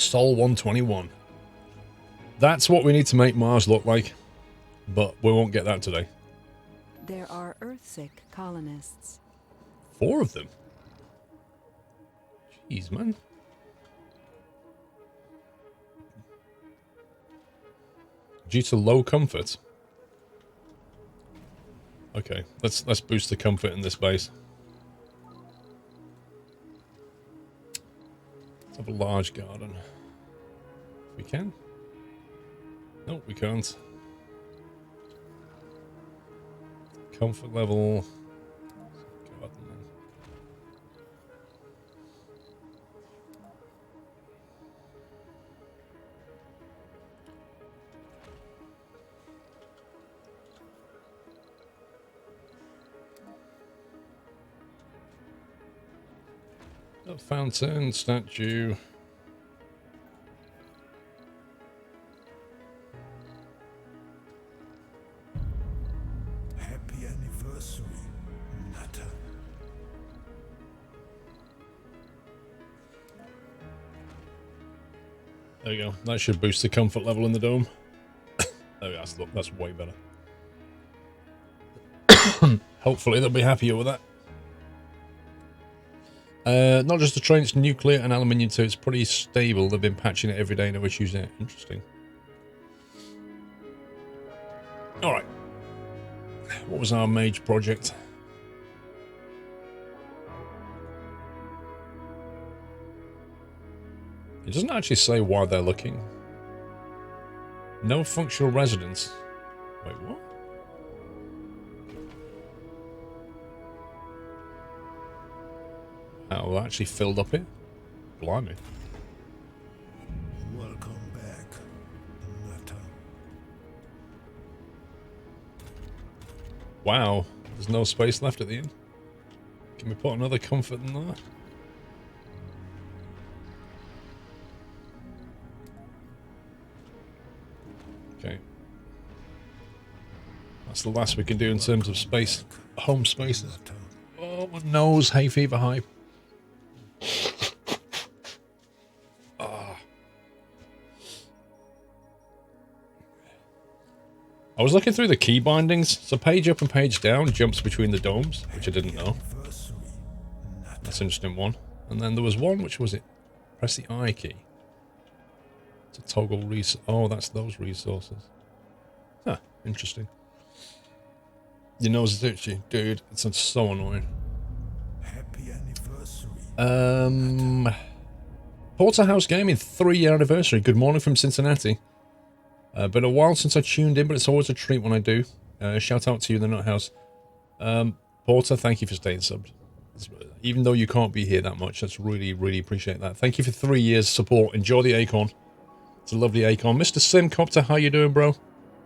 Sol 121. That's what we need to make Mars look like, but we won't get that today. There are Earthsick colonists. 4 of them? Jeez, man. Due to low comfort. Okay, let's boost the comfort in this base. Let's have a large garden. If we can. Nope, we can't. Comfort level. Garden then. A fountain, statue. Happy anniversary, Nutter. There we go. That should boost the comfort level in the dome. There we go. That's way better. Hopefully they'll be happier with that. Not just the train, it's nuclear and aluminium too. It's pretty stable. They've been patching it every day, no issues there. Interesting. Alright. What was our mage project? It doesn't actually say why they're looking. No functional residence. Wait, what? Oh, well, actually filled up it? Blimey. Welcome back, Nutter. Wow, there's no space left at the end. Can we put another comfort in there? Okay. That's the last we can do in terms of space. Home spaces. Oh, my nose, hay fever hype. I was looking through the key bindings, so page up and page down jumps between the domes, which I didn't know. That's an interesting one. And then there was one, which was it? Press the I key to toggle oh, that's those resources. Huh, interesting. Your nose is itchy, dude. It's so annoying. Happy anniversary. Porterhouse Gaming 3-year anniversary. Good morning from Cincinnati. Been a while since I tuned in, but it's always a treat when I do. Shout out to you in the Nut House. Porter, thank you for staying subbed. Even though you can't be here that much, that's really, really appreciate that. Thank you for 3 years support. Enjoy the acorn. It's a lovely acorn. Mr. Simcopter, how you doing, bro?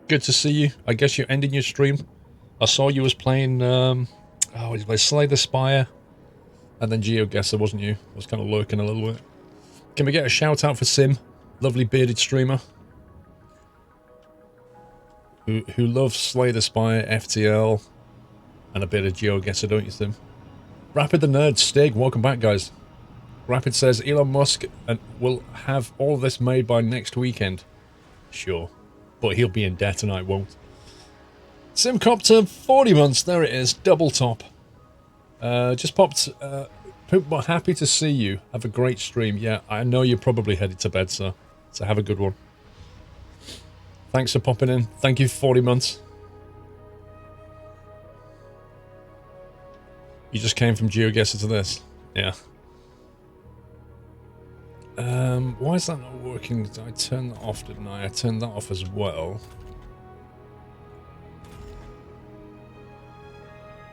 Good to see you. I guess you're ending your stream. I saw you was playing, Slay the Spire, and then GeoGuessr, wasn't you? I was kind of lurking a little bit. Can we get a shout out for Sim? Lovely bearded streamer. Who loves Slay the Spire, FTL, and a bit of GeoGuessr, don't you, Sim? Rapid the Nerd, Stig, welcome back, guys. Rapid says Elon Musk will have all this made by next weekend. Sure. But he'll be in debt and I won't. Simcopter, 40 months, there it is, double top. Just popped, happy to see you. Have a great stream. Yeah, I know you're probably headed to bed, sir. So have a good one. Thanks for popping in. Thank you for 40 months. You just came from GeoGuessr to this. Yeah. Why is that not working? Did I turn that off, didn't I? I turned that off as well.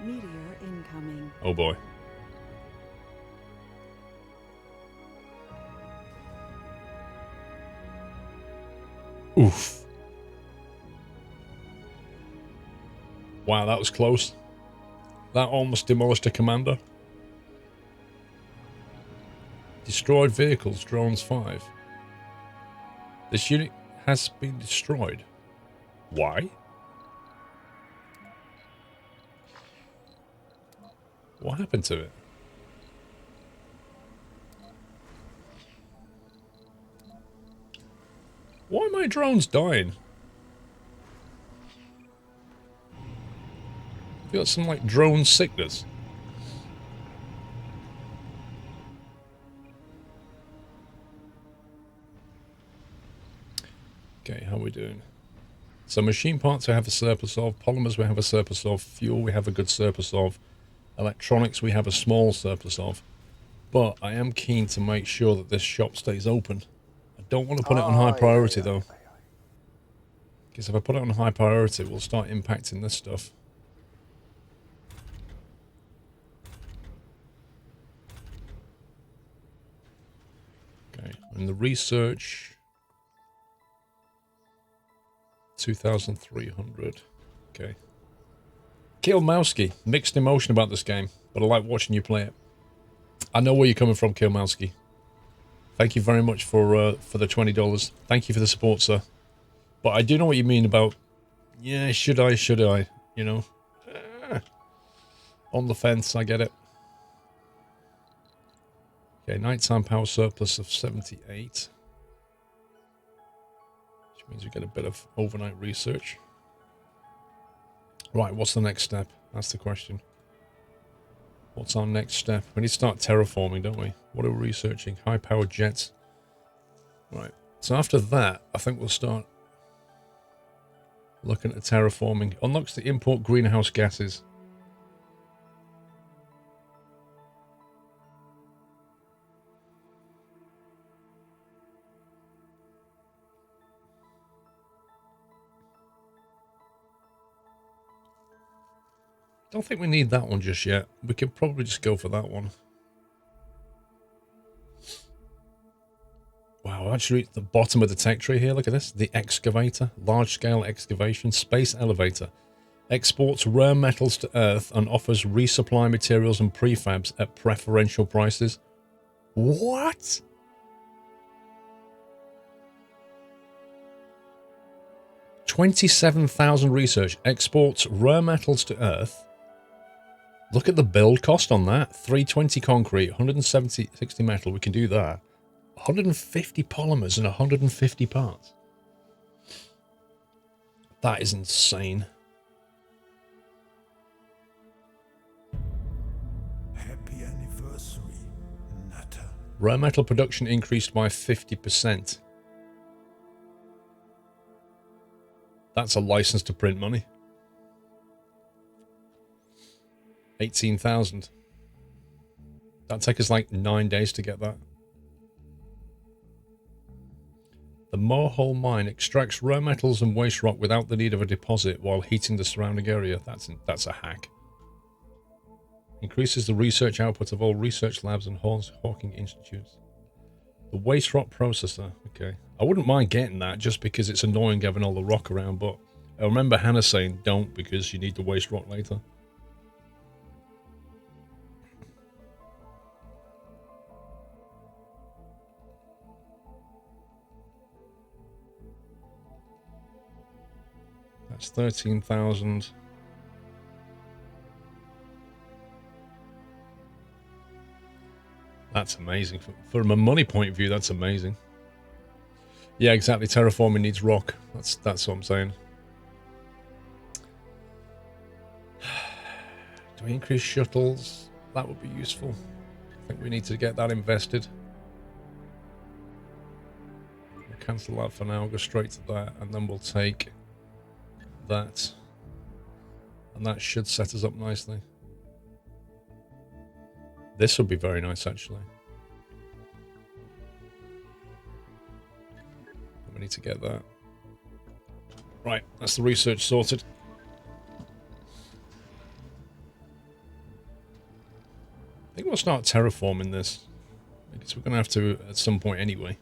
Meteor incoming. Oh boy. Oof. Wow, that was close. That almost demolished a commander. Destroyed vehicles, drones 5. This unit has been destroyed. Why? What happened to it? my drones dying? I feel like some like drone sickness. Okay, how are we doing? So machine parts we have a surplus of, polymers we have a surplus of, fuel we have a good surplus of, electronics we have a small surplus of. But I am keen to make sure that this shop stays open. I don't want to put it on high priority though. Because if I put it on high priority, it will start impacting this stuff. Okay, and the research... 2,300. Okay. Kielmowski. Mixed emotion about this game, but I like watching you play it. I know where you're coming from, Kielmowski. Thank you very much for the $20. Thank you for the support, sir. But I do know what you mean about, yeah, should I, you know. On the fence, I get it. Okay, nighttime power surplus of 78. Which means we get a bit of overnight research. Right, what's the next step? That's the question. What's our next step? We need to start terraforming, don't we? What are we researching? High-powered jets. Right. So after that, I think we'll start looking at terraforming. Unlocks the import greenhouse gases. Don't think we need that one just yet. We could probably just go for that one. Wow, actually at the bottom of the tech tree here, look at this. The excavator, large-scale excavation, space elevator. Exports rare metals to Earth and offers resupply materials and prefabs at preferential prices. What? $27,000 research. Exports rare metals to Earth. Look at the build cost on that. 320 concrete, 160 metal. We can do that. 150 polymers and 150 parts. That is insane. Happy anniversary, Nutter. Rare metal production increased by 50%. That's a license to print money. 18,000. That'd take us like 9 days to get that. The Mohole mine extracts rare metals and waste rock without the need of a deposit while heating the surrounding area. That's a hack. Increases the research output of all research labs and Hawking institutes. The waste rock processor. Okay. I wouldn't mind getting that just because it's annoying having all the rock around, but I remember Hannah saying don't because you need the waste rock later. That's 13,000. That's amazing. From a money point of view, that's amazing. Yeah, exactly. Terraforming needs rock. That's what I'm saying. Do we increase shuttles? That would be useful. I think we need to get that invested. We'll cancel that for now. Go straight to that, and then we'll take that. And that should set us up nicely. This would be very nice, actually. We need to get that. Right, that's the research sorted. I think we'll start terraforming this. Because we're going to have to at some point anyway.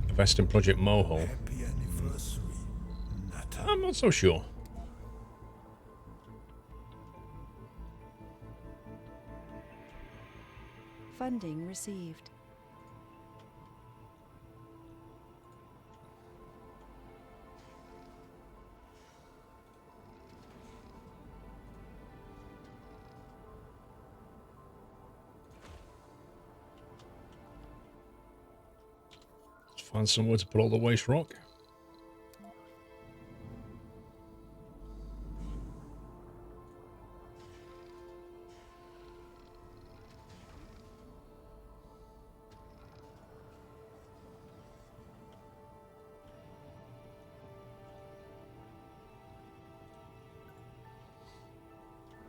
Invest in Project Mohole. Happy anniversary, Nutter. I'm not so sure. Funding received. Find somewhere to put all the waste rock.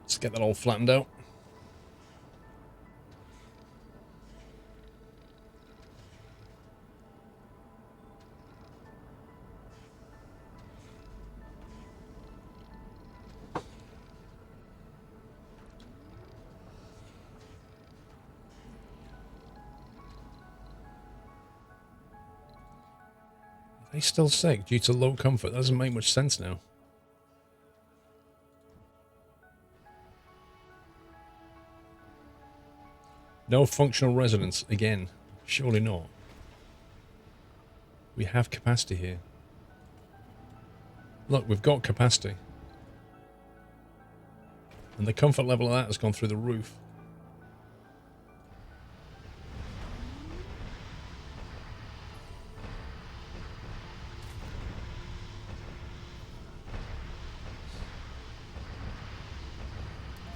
Let's get that all flattened out. Are they still sick due to low comfort? That doesn't make much sense now. No functional residence again. Surely not. We have capacity here. Look, we've got capacity. And the comfort level of that has gone through the roof.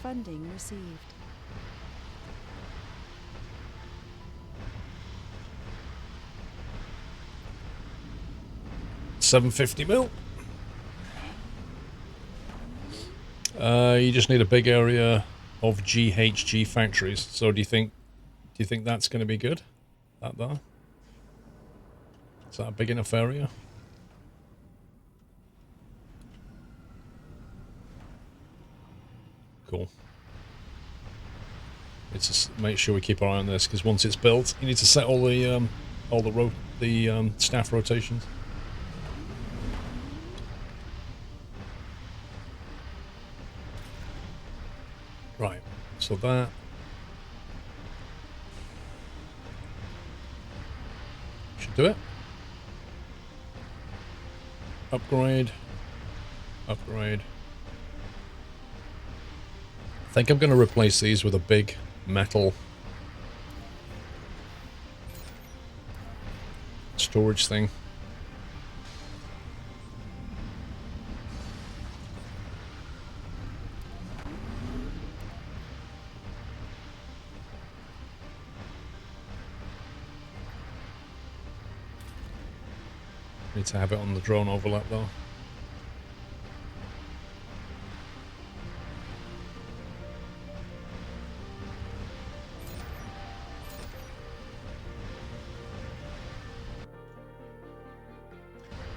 Funding received. $750 million. You just need a big area of GHG factories. So do you think that's going to be good? That there? Is that a big enough area? Cool. Let's just make sure we keep our eye on this, because once it's built, you need to set all the staff rotations. Right. So that should do it. Upgrade. Upgrade. I think I'm going to replace these with a big metal storage thing. Need to have it on the drone overlap though.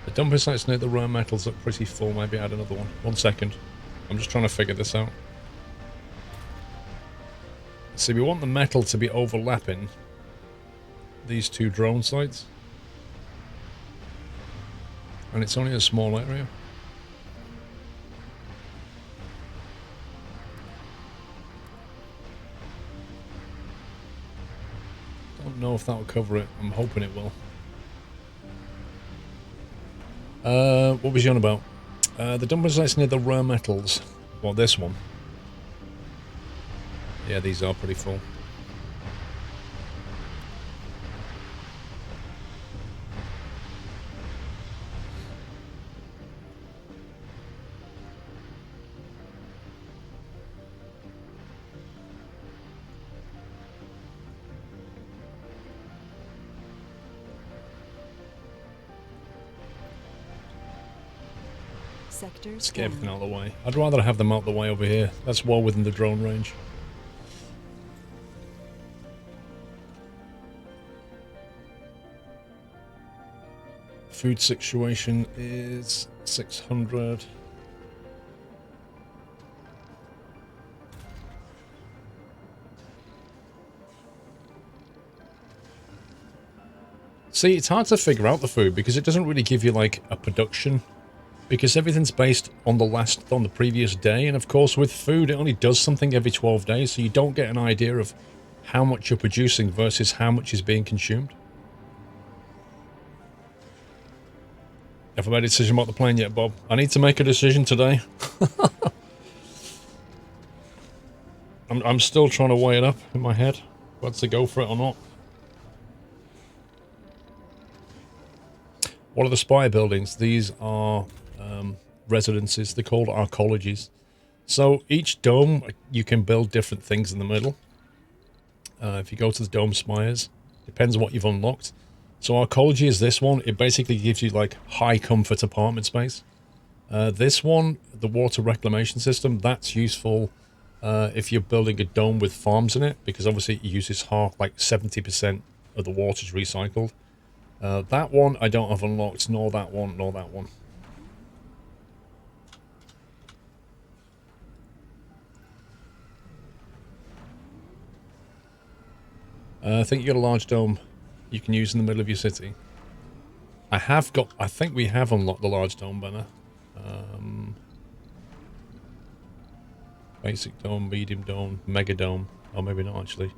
The dumping sites near the rare metals look pretty full. Maybe add another one. 1 second. I'm just trying to figure this out. See, we want the metal to be overlapping these two drone sites. And it's only a small area. Don't know if that'll cover it. I'm hoping it will. What was you on about? The dumping sites near the rare metals. Well, this one. Yeah, these are pretty full. Let's get everything out of the way. I'd rather have them out the way over here. That's well within the drone range. Food situation is 600. See, it's hard to figure out the food because it doesn't really give you like a production. Because everything's based on the previous day, and of course with food it only does something every 12 days, so you don't get an idea of how much you're producing versus how much is being consumed. Have I made a decision about the plane yet, Bob? I need to make a decision today. I'm still trying to weigh it up in my head, whether to go for it or not. What are the spire buildings? These are residences. They're called arcologies. So each dome, you can build different things in the middle. If you go to the dome spires, depends on what you've unlocked. So arcology is this one. It basically gives you like high comfort apartment space. This one, the water reclamation system, that's useful if you're building a dome with farms in it, because obviously it uses half, like 70% of the water's recycled. That one I don't have unlocked, nor that one, nor that one. I think you got a large dome you can use in the middle of your city. I think we have unlocked the large dome banner. Basic dome, medium dome, mega dome. Or maybe not actually.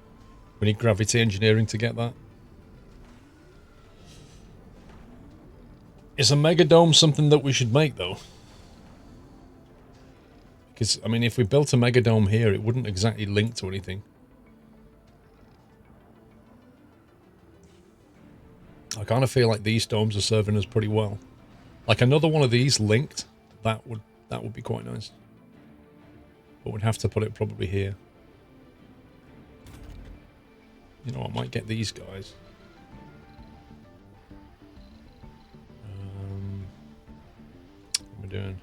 We need gravity engineering to get that. Is a mega dome something that we should make though? Because, I mean, if we built a mega dome here, it wouldn't exactly link to anything. I kind of feel like these domes are serving us pretty well. Like another one of these linked, that would be quite nice. But we'd have to put it probably here. You know, I might get these guys. What am I doing?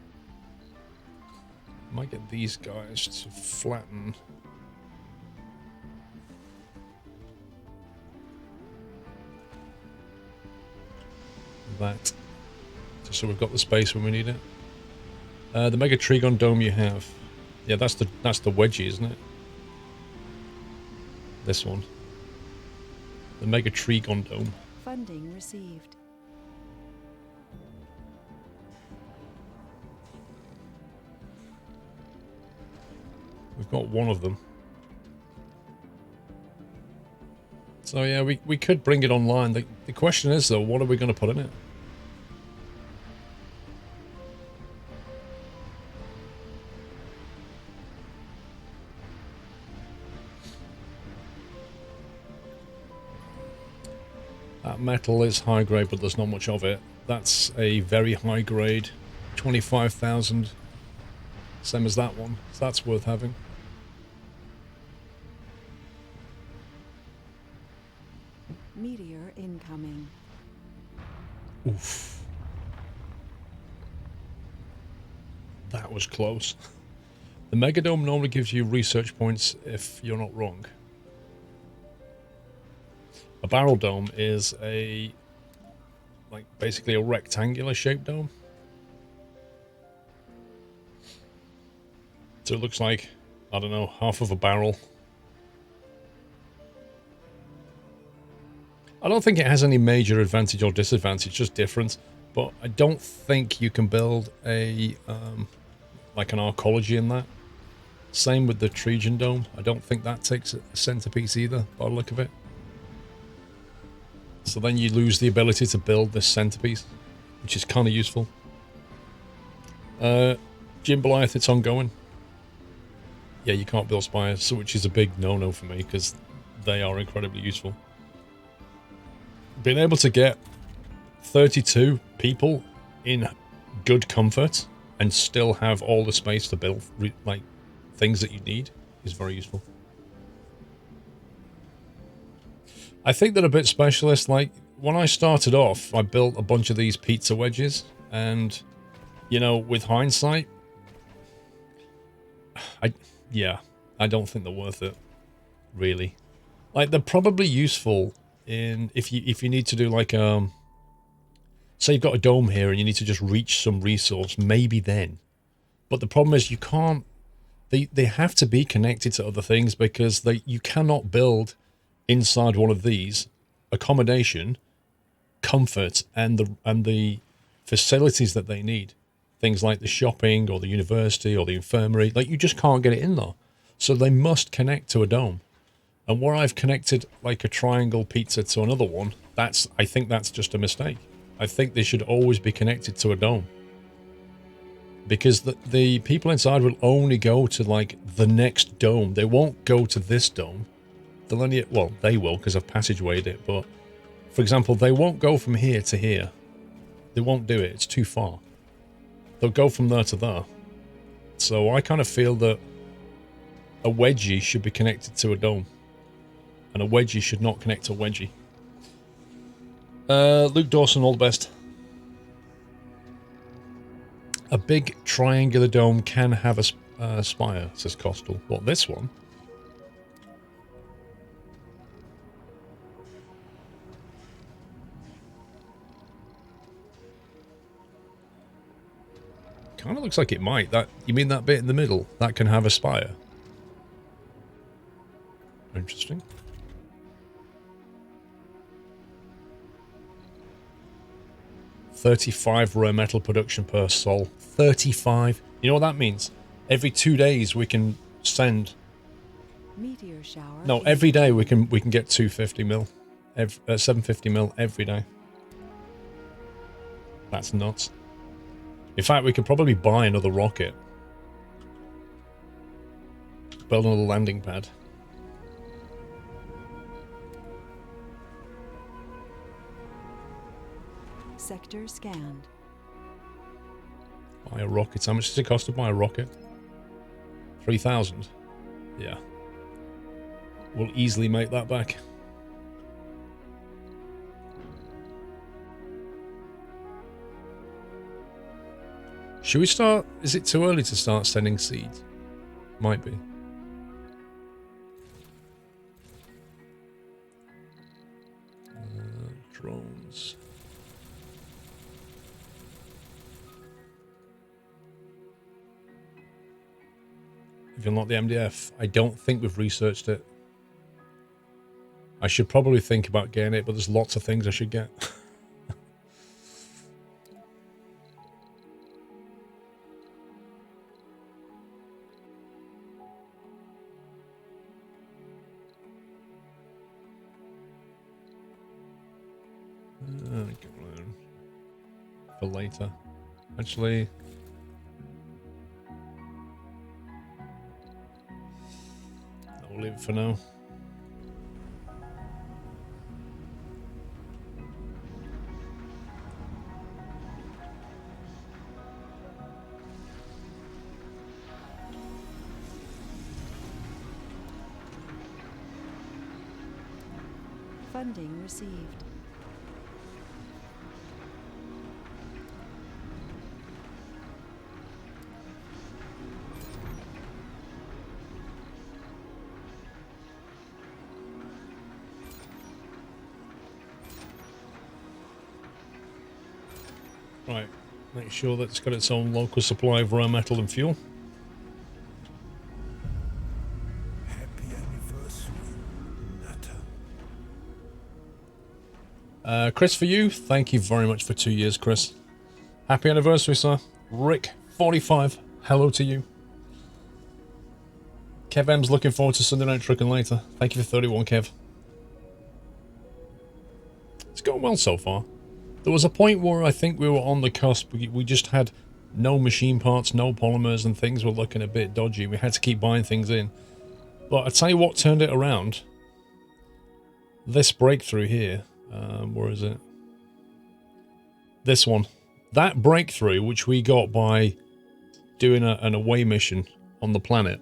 I might get these guys to flatten. That. Just so we've got the space when we need it. The Mega Trigon Dome you have. Yeah, that's the wedgie, isn't it? This one. The Mega Trigon Dome. Funding received. We've got one of them. So yeah, we could bring it online. The question is though, what are we going to put in it? That metal is high grade, but there's not much of it. That's a very high grade, 25,000. Same as that one. So that's worth having. Meteor incoming. Oof. That was close. The Megadome normally gives you research points if you're not wrong. A barrel dome is basically a rectangular shaped dome. So it looks like, I don't know, half of a barrel. I don't think it has any major advantage or disadvantage, just different. But I don't think you can build a like an arcology in that. Same with the Trigon Dome. I don't think that takes a centerpiece either, by the look of it. So then you lose the ability to build this centerpiece, which is kind of useful. Jim Blythe, it's ongoing. Yeah, you can't build spires, so which is a big no-no for me, because they are incredibly useful. Being able to get 32 people in good comfort and still have all the space to build like things that you need is very useful. I think they're a bit specialist. Like when I started off, I built a bunch of these pizza wedges, and you know, with hindsight, I don't think they're worth it, really. Like they're probably useful in if you need to do like say you've got a dome here and you need to just reach some resource, maybe then. But the problem is you can't. They have to be connected to other things, because you cannot build inside one of these accommodation, comfort, and the facilities that they need. Things like the shopping or the university or the infirmary, like you just can't get it in there. So they must connect to a dome. And where I've connected like a triangle pizza to another one, I think that's just a mistake. I think they should always be connected to a dome. Because the people inside will only go to like the next dome. They won't go to this dome. They'll only, well, they will because I've passagewayed it. But for example, they won't go from here to here. They won't do it. It's too far. They'll go from there to there. So I kind of feel that a wedgie should be connected to a dome. And a wedgie should not connect to a wedgie. Luke Dawson, all the best. A big triangular dome can have a spire, says Costal. What, this one? Kind of looks like it might. That, you mean that bit in the middle? That can have a spire? Interesting. $35 rare metal production per sol. 35. You know what that means? Every 2 days we can send. Meteor shower. No, every day we can get 250 mil, 750 mil every day. That's nuts. In fact, we could probably buy another rocket, build another landing pad. Sector scanned. Buy a rocket. How much does it cost to buy a rocket? 3,000. Yeah. We'll easily make that back. Should we start? Is it too early to start sending seeds? Might be. Drones. If you unlock the MDF, I don't think we've researched it. I should probably think about getting it, but there's lots of things I should get. For later. Actually, I'll leave it for now. Funding received. Right, make sure that it's got its own local supply of rare metal and fuel. Happy anniversary, Natter. Chris, for you, thank you very much for 2 years, Chris. Happy anniversary, sir. Rick, 45, hello to you. Kev M's looking forward to Sunday Night Trucking later. Thank you for 31, Kev. It's going well so far. There was a point where I think we were on the cusp. We just had no machine parts, no polymers, and things were looking a bit dodgy. We had to keep buying things in. But I tell you what turned it around. This breakthrough here. Where is it? This one. That breakthrough, which we got by doing an away mission on the planet.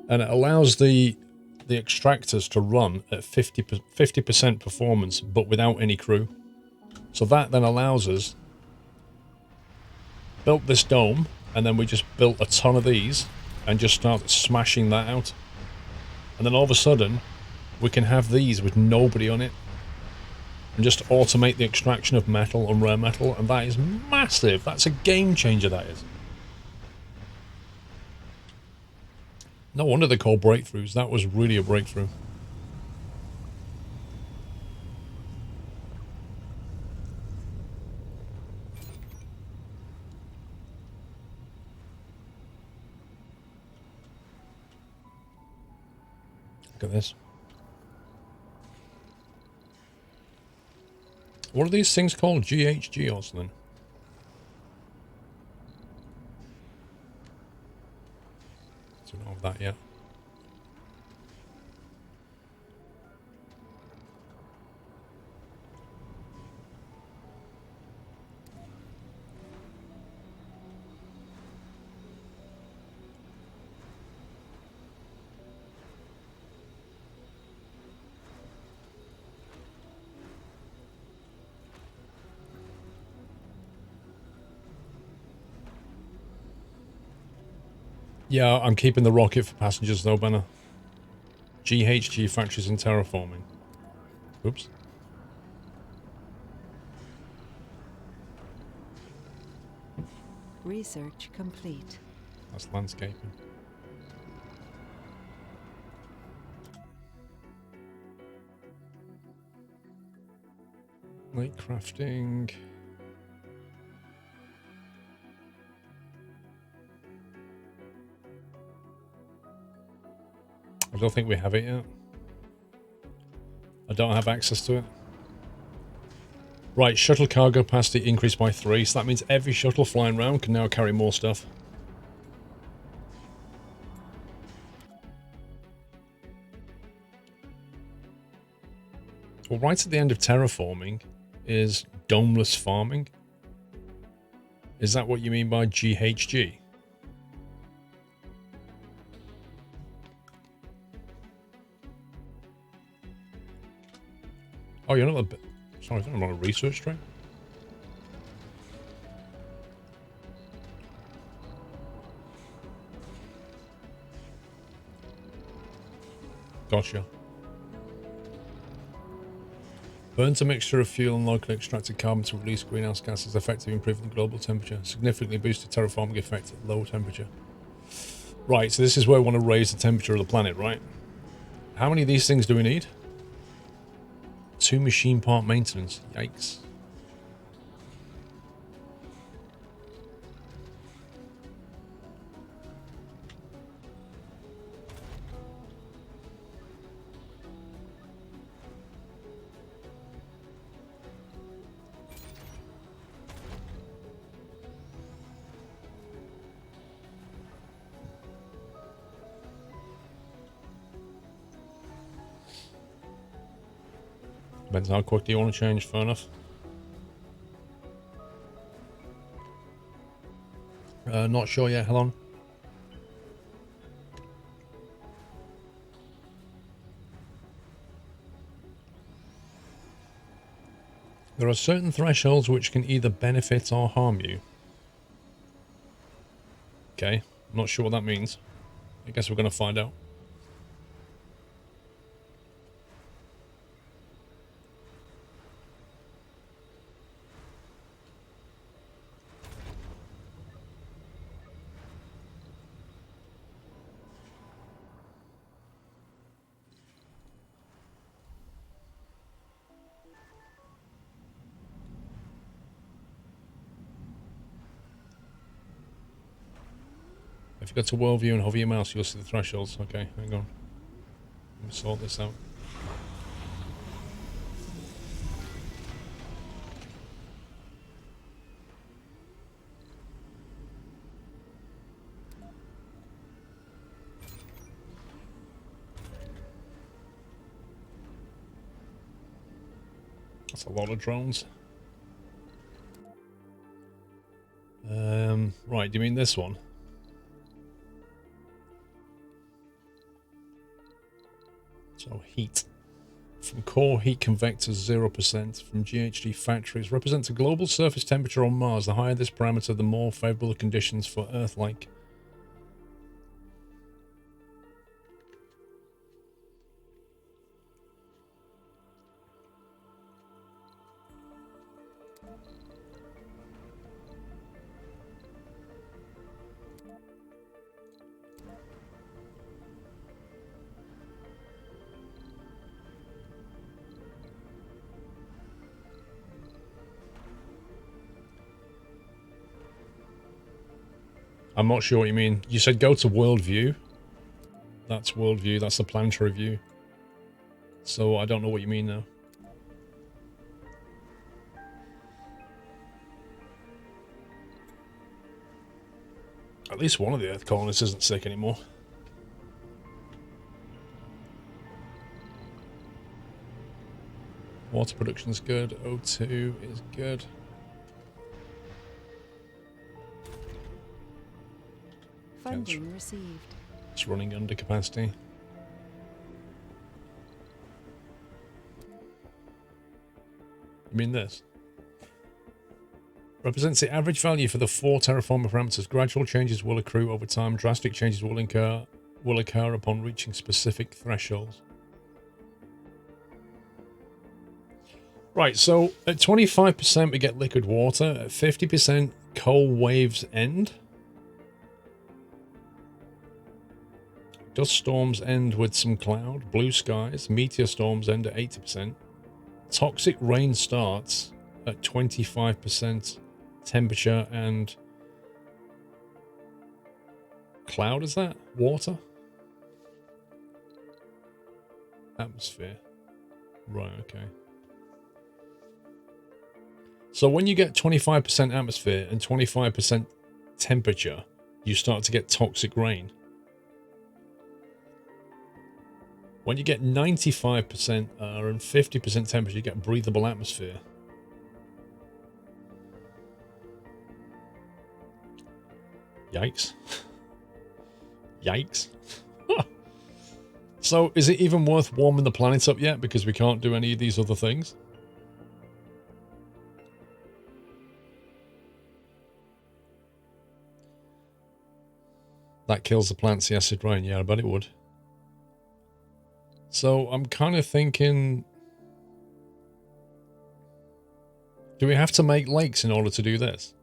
And it allows the extractors to run at 50% performance, but without any crew. So that then allows us, built this dome, and then we just built a ton of these and just started smashing that out. And then all of a sudden, we can have these with nobody on it and just automate the extraction of metal and rare metal, and that is massive. That's a game changer, that is. No wonder they're called breakthroughs. That was really a breakthrough. Look at this. What are these things called? GHG or something? Don't know that yet. Yeah, I'm keeping the rocket for passengers though, Banner. GHG factories and terraforming. Oops. Research complete. That's landscaping. Light crafting. I don't think we have it yet. I don't have access to it. Right, shuttle cargo capacity increased by 3, so that means every shuttle flying around can now carry more stuff. Well, right at the end of terraforming is domeless farming. Is that what you mean by GHG? Oh, you're not a... Sorry, I'm on a research train. Gotcha. Burns a mixture of fuel and locally extracted carbon to release greenhouse gases, effectively improving the global temperature. Significantly boosted terraforming effect at low temperature. Right, so this is where we want to raise the temperature of the planet, right? How many of these things do we need? 2 machine part maintenance. Yikes. Depends how quickly you want to change, fair enough. Not sure yet, hold on. There are certain thresholds which can either benefit or harm you. Okay, not sure what that means. I guess we're going to find out. If you go to world view and hover your mouse, you'll see the thresholds. Okay, hang on. Let me sort this out. That's a lot of drones. Right, do you mean this one? So heat. From core heat convectors 0% from GHG factories represents a global surface temperature on Mars. The higher this parameter, the more favourable the conditions for Earth-like. I'm not sure what you mean. You said go to world view. That's world view. That's the planetary view. So I don't know what you mean now. At least one of the Earth colonists isn't sick anymore. Water production is good. O2 is good. Funding received. It's running under capacity. You mean this? Represents the average value for the 4 terraforming parameters. Gradual changes will accrue over time. Drastic changes will occur upon reaching specific thresholds. Right, so at 25% we get liquid water. At 50% cold waves end. Dust storms end with some cloud. Blue skies. Meteor storms end at 80%. Toxic rain starts at 25% temperature and cloud, is that? Water? Atmosphere. Right, okay. So when you get 25% atmosphere and 25% temperature, you start to get toxic rain. When you get 95% and 50% temperature, you get breathable atmosphere. Yikes. Yikes. So is it even worth warming the planet up yet because we can't do any of these other things? That kills the plants, the acid rain. Yeah, I bet it would. So I'm kind of thinking, do we have to make lakes in order to do this?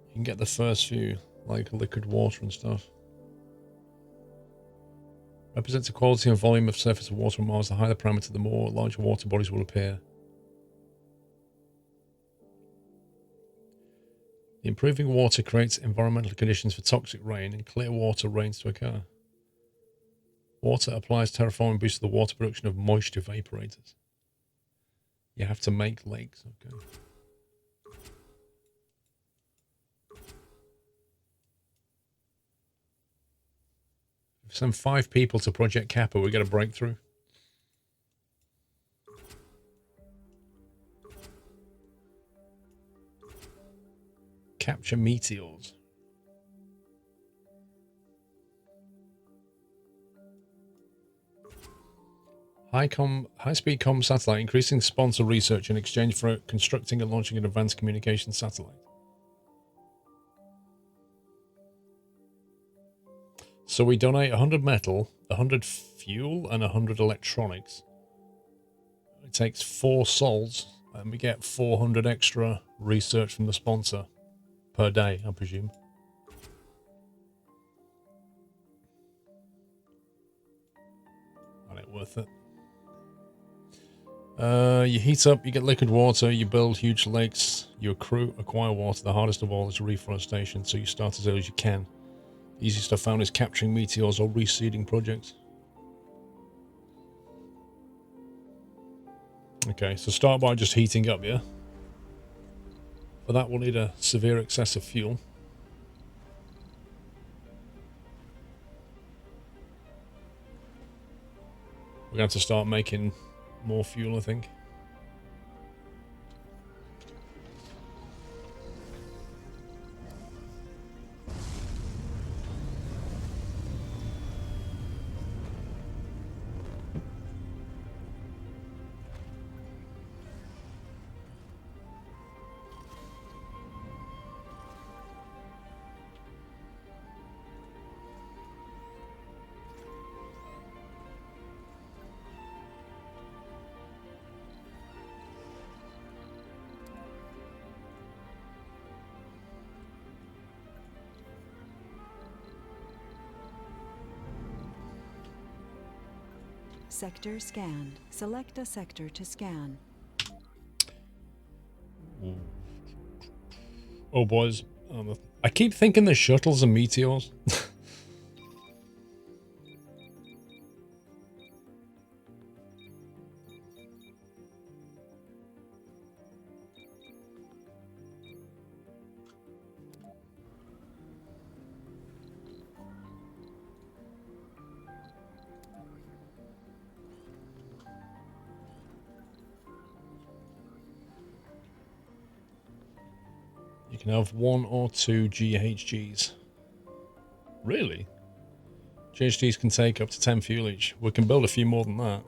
You can get the first few, like liquid water and stuff. Represents the quality and volume of surface of water on Mars. The higher the parameter, the more larger water bodies will appear. The improving water creates environmental conditions for toxic rain and clear water rains to occur. Water applies terraforming boosts to the water production of moisture vaporators. You have to make lakes. Okay. If we send 5 people to Project Kappa, we get a breakthrough. Capture meteors. High-speed comm satellite, increasing sponsor research in exchange for constructing and launching an advanced communication satellite. So we donate 100 metal, 100 fuel, and 100 electronics. It takes 4 sols, and we get 400 extra research from the sponsor per day, I presume. Not it worth it. You heat up, you get liquid water, you build huge lakes, you acquire water. The hardest of all is reforestation, so you start as early as you can. The easiest I've found is capturing meteors or reseeding projects. Okay, so start by just heating up, yeah? For that we'll need a severe excess of fuel. We're going to have to start making more fuel, I think. Sector scanned. Select a sector to scan. Oh, boys. I keep thinking the shuttles are meteors. You can have 1 or 2 GHGs. Really? GHGs can take up to 10 fuel each. We can build a few more than that.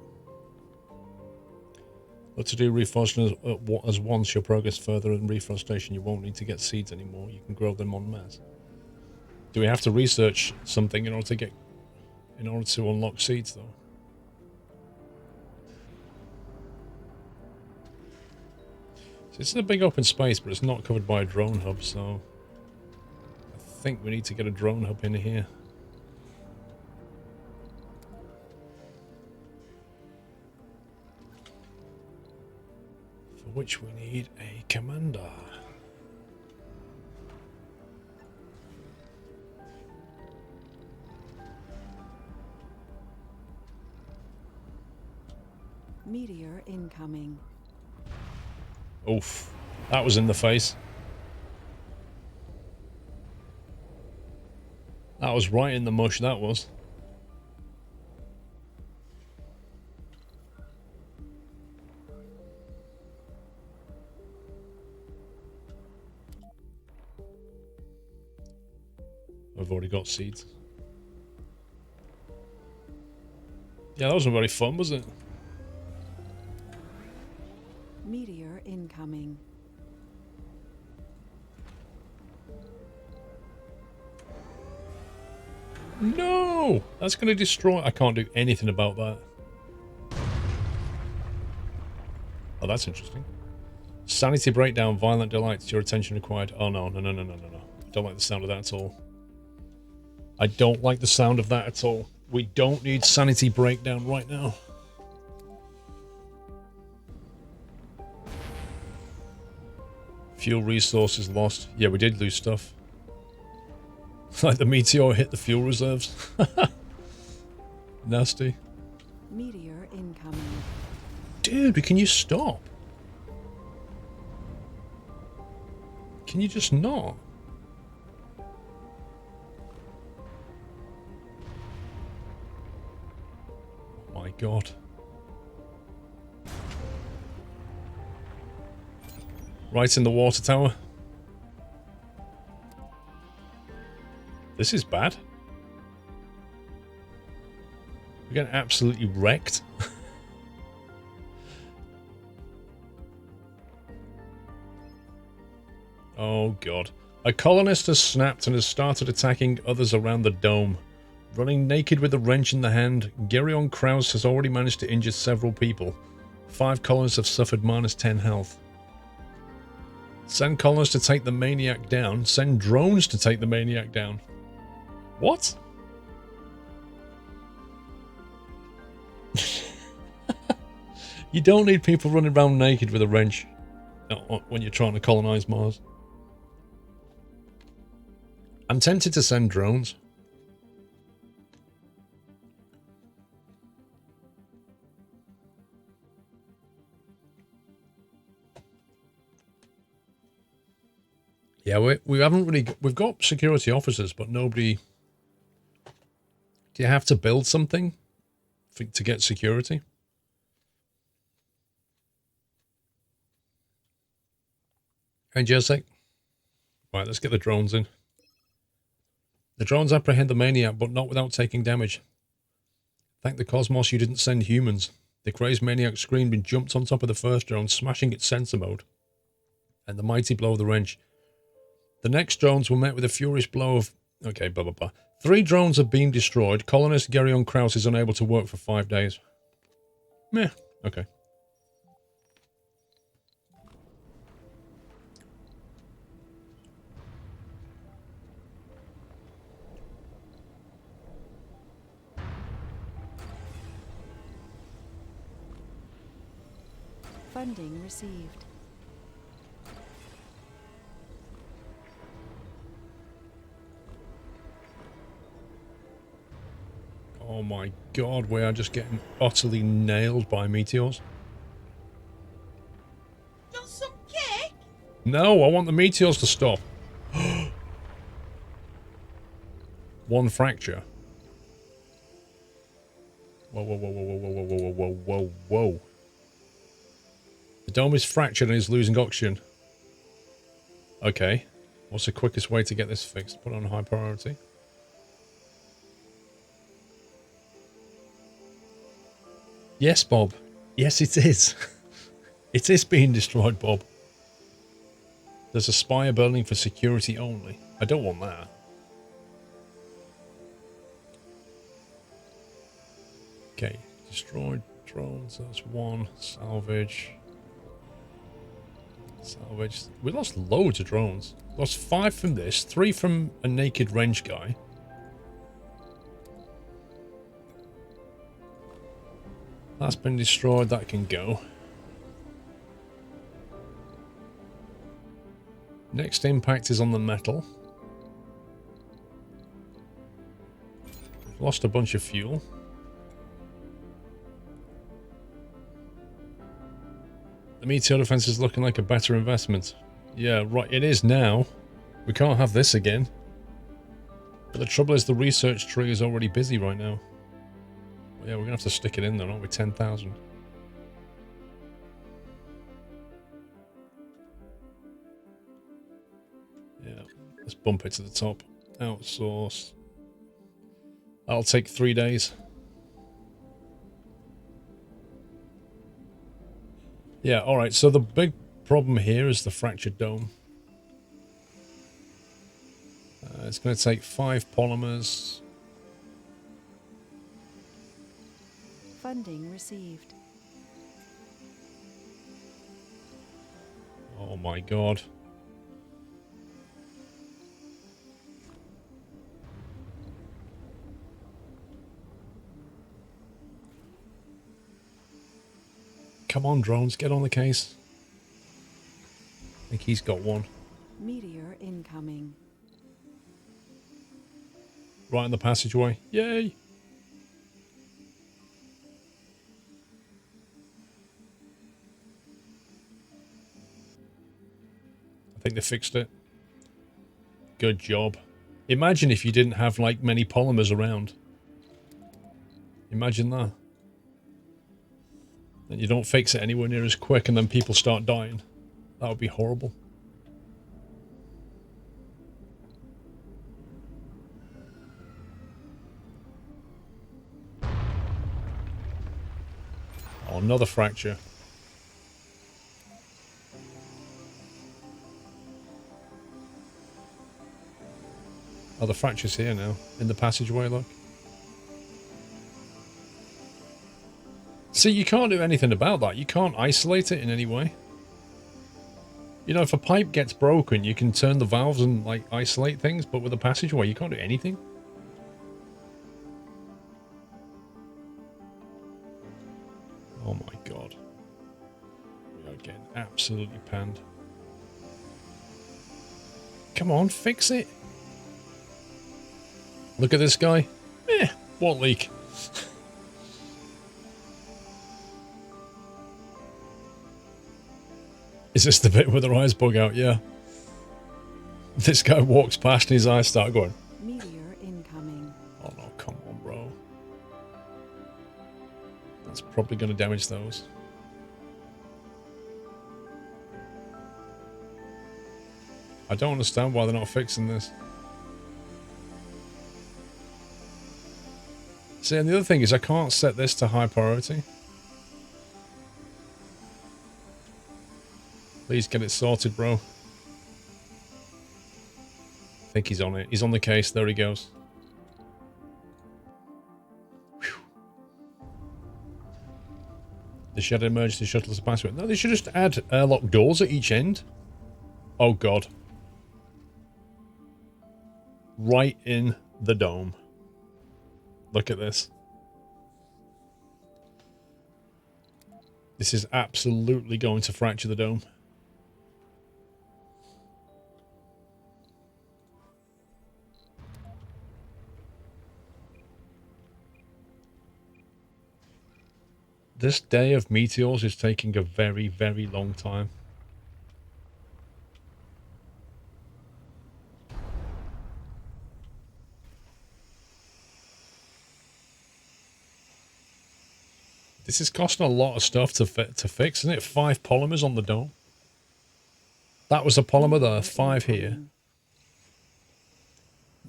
But to do reforestation as once your progress further in reforestation, you won't need to get seeds anymore. You can grow them en masse. Do we have to research something in order to unlock seeds though? So it's in a big open space, but it's not covered by a drone hub, so I think we need to get a drone hub in here. For which we need a commander. Meteor incoming. Oof, that was in the face. That was right in the mush, that was. I've already got seeds. Yeah, that wasn't very fun, was it? Meteor incoming. No! That's going to destroy... I can't do anything about that. Oh, that's interesting. Sanity breakdown, violent delights, your attention required. Oh, no. I don't like the sound of that at all. I don't like the sound of that at all. We don't need sanity breakdown right now. Fuel resources lost. Yeah, we did lose stuff. Like the meteor hit the fuel reserves. Nasty. Meteor incoming. Dude, can you stop? Can you just not? Oh my god. Right in the water tower. This is bad. We're getting absolutely wrecked. Oh god. A colonist has snapped and has started attacking others around the dome. Running naked with a wrench in the hand, Geryon Kraus has already managed to injure several people. 5 colonists have suffered -10 health. Send colonists to take the maniac down. Send drones to take the maniac down. What? You don't need people running around naked with a wrench when you're trying to colonize Mars. I'm tempted to send drones. Yeah, we haven't really... We've got security officers, but nobody... Do you have to build something to get security? And Jessic? Right, let's get the drones in. The drones apprehend the maniac, but not without taking damage. Thank the cosmos you didn't send humans. The crazed maniac screamed and jumped on top of the first drone, smashing its sensor mode. And the mighty blow of the wrench. The next drones were met with a furious blow of... Okay, blah, blah, blah. 3 drones have been destroyed. Colonist Geryon Kraus is unable to work for 5 days. Meh. Okay. Funding received. Oh my god, we are just getting utterly nailed by meteors. Want some cake? No, I want the meteors to stop. 1 fracture. Whoa, whoa, whoa, whoa, whoa, whoa, whoa, whoa, whoa, whoa, whoa. The dome is fractured and is losing oxygen. Okay. What's the quickest way to get this fixed? Put on high priority. Yes, Bob. Yes, it is. It is being destroyed, Bob. There's a spire building for security only. I don't want that. Okay, destroyed drones. That's one. Salvage. Salvage. We lost loads of drones. Lost 5 from this, 3 from a naked range guy. That's been destroyed. That can go. Next impact is on the metal. Lost a bunch of fuel. The meteor defense is looking like a better investment. Yeah, right, it is now. We can't have this again. But the trouble is the research tree is already busy right now. Well, yeah, we're going to have to stick it in there, aren't we? 10,000. Yeah, let's bump it to the top. Outsource. That'll take 3 days. Yeah, alright, so the big problem here is the fractured dome. It's going to take 5 polymers. Funding received. Oh my god. Come on, drones, get on the case. I think he's got one. Meteor incoming. Right in the passageway. Yay! I think they fixed it. Good job. Imagine if you didn't have, like, many polymers around. Imagine that. And you don't fix it anywhere near as quick and then people start dying. That would be horrible. Oh, another fracture. Oh, the fracture's here now. In the passageway, look. See, you can't do anything about that. You can't isolate it in any way. You know, if a pipe gets broken, you can turn the valves and, like, isolate things, but with a passageway, you can't do anything. Oh my god. We are getting absolutely panned. Come on, fix it. Look at this guy. Won't leak. Is this the bit where their eyes bug out? Yeah. This guy walks past and his eyes start going. Meteor incoming. Oh no, come on, bro. That's probably going to damage those. I don't understand why they're not fixing this. See, and the other thing is I can't set this to high priority. Please get it sorted, bro. I think he's on it. He's on the case. There he goes. Whew. They should add emergency shuttles to pass it. No, they should just add airlock doors at each end. Oh, God. Right in the dome. Look at this. This is absolutely going to fracture the dome. This day of meteors is taking a very, very long time. This is costing a lot of stuff to fix, isn't it? 5 polymers on the dome. That was a polymer there, 5 here.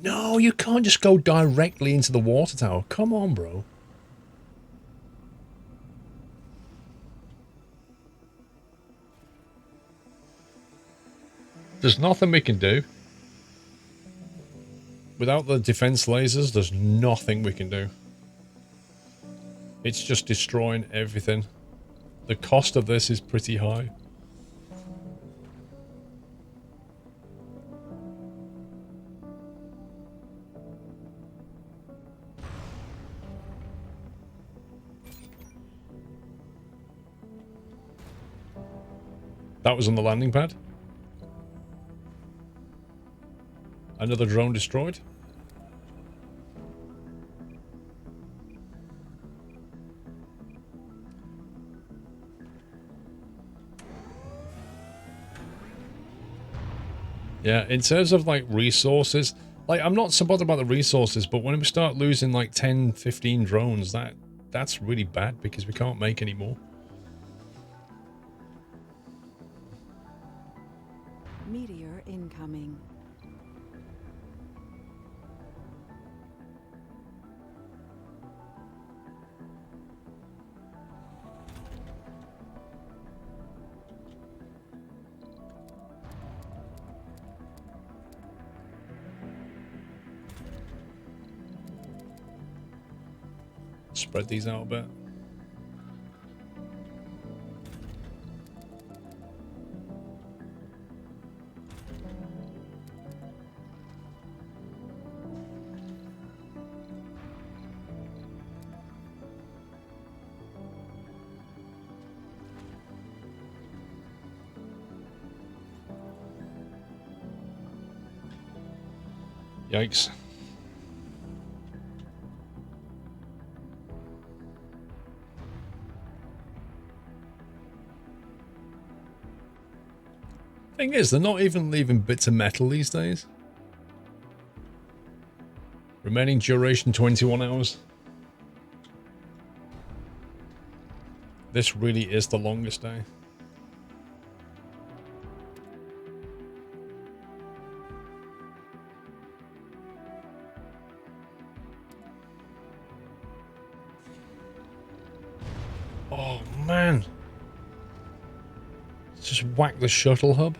No, you can't just go directly into the water tower. Come on, bro. There's nothing we can do. Without the defense lasers, there's nothing we can do. It's just destroying everything. The cost of this is pretty high. That was on the landing pad. Another drone destroyed. Yeah, in terms of like resources, like I'm not so bothered about the resources, but when we start losing like 10, 15 drones, that's really bad because we can't make any more. Meteor incoming. Spread these out a bit. Yikes. Thing is, they're not even leaving bits of metal these days. Remaining duration 21 hours. This really is the longest day. Oh man. Just whack the shuttle hub.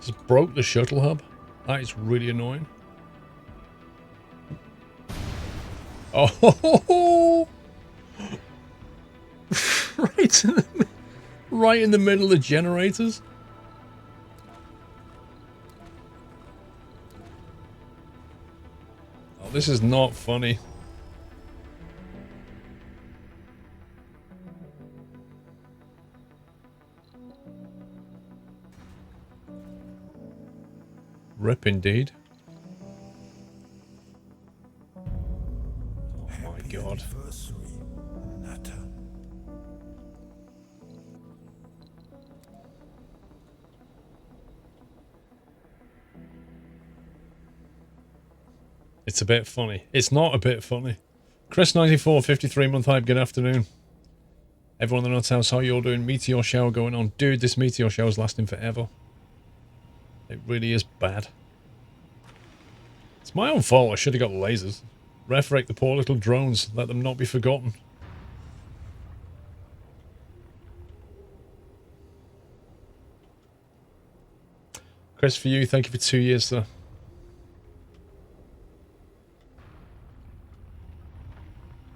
Just broke the shuttle hub. That is really annoying. Oh, right in the middle of the generators. Oh, this is not funny. Rip indeed. Oh my god. It's a bit funny. It's not a bit funny. Chris94, 53-month hype, good afternoon. Everyone in the Nuts House, how you all doing? Meteor shower going on. Dude, this meteor shower is lasting forever. It really is bad. It's my own fault. I should have got lasers. Referate the poor little drones. Let them not be forgotten. Chris, for you, thank you for 2 years, sir.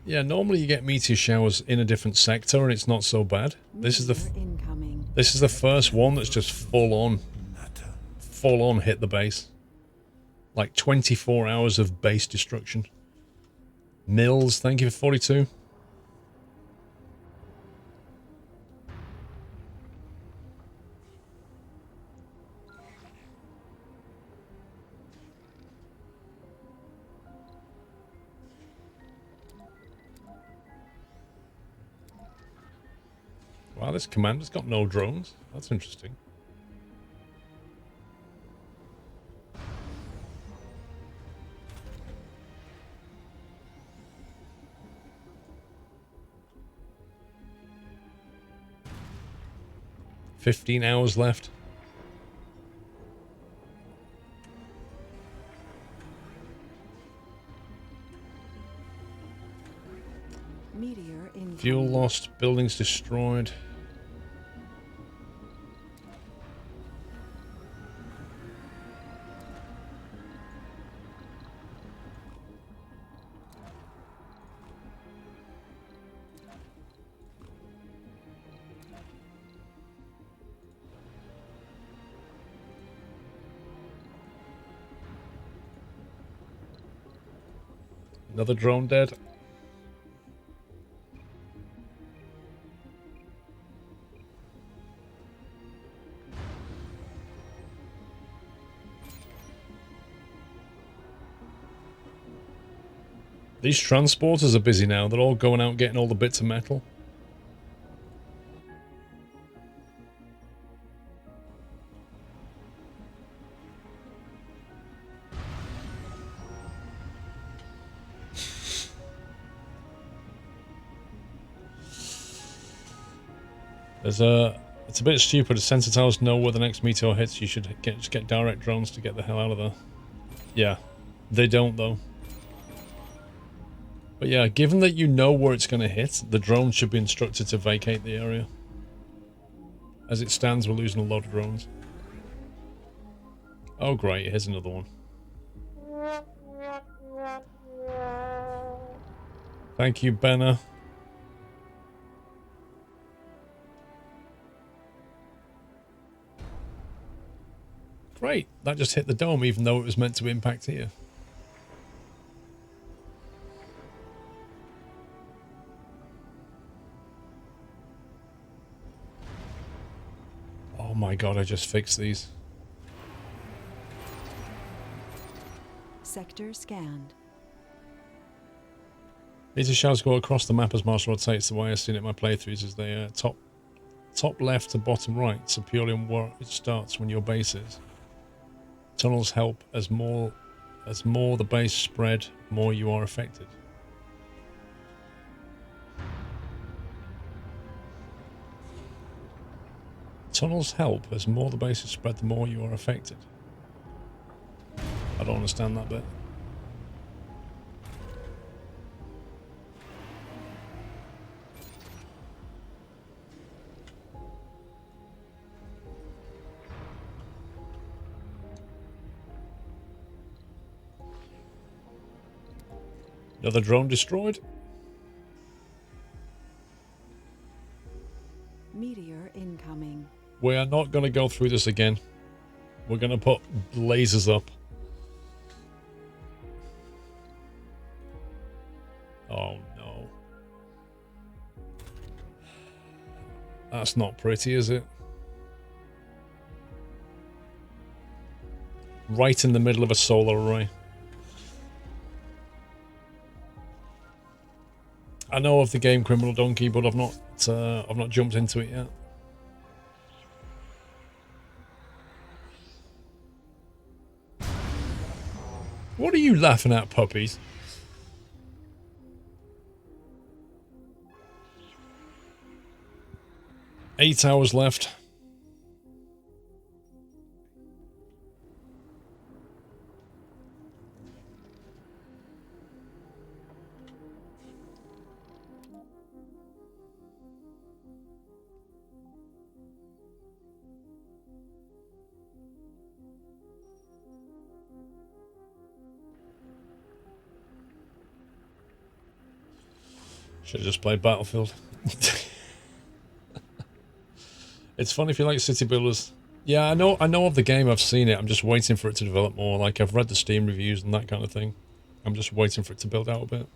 Yeah, normally you get meteor showers in a different sector and it's not so bad. This is the first one that's just full on hit the base. Like 24 hours of base destruction. Mills, thank you for 42. Wow, this commander's got no drones. That's interesting. $15 hours left. Meteor incoming. Fuel lost, buildings destroyed. Another drone dead. These transporters are busy now. They're all going out getting all the bits of metal. It's a bit stupid. Sensor towers know where the next meteor hits. You should just get direct drones to get the hell out of there. Yeah, they don't though. But yeah, given that you know where it's going to hit, the drone should be instructed to vacate the area. As it stands, we're losing a lot of drones. Oh great, here's another one. Thank you, Benna. Great, that just hit the dome even though it was meant to impact here. Oh my god, I just fixed these. Sector scanned. Meteor showers go across the map as Mars rotates. The way I've seen it in my playthroughs is they top left to bottom right, so purely on where it starts when your base is. Tunnels help as more the base spread, more you are affected. Tunnels help as more the base is spread, the more you are affected. I don't understand that bit. Another drone destroyed. Meteor incoming. We are not going to go through this again. We're going to put lasers up. Oh no. That's not pretty, is it? Right in the middle of a solar array. I know of the game Criminal Donkey, but I've not jumped into it yet. What are you laughing at, puppies? Eight hours left. Should have just played Battlefield. It's fun if you like city builders. Yeah, I know of the game, I've seen it. I'm just waiting for it to develop more. Like, I've read the Steam reviews and that kind of thing. I'm just waiting for it to build out a bit.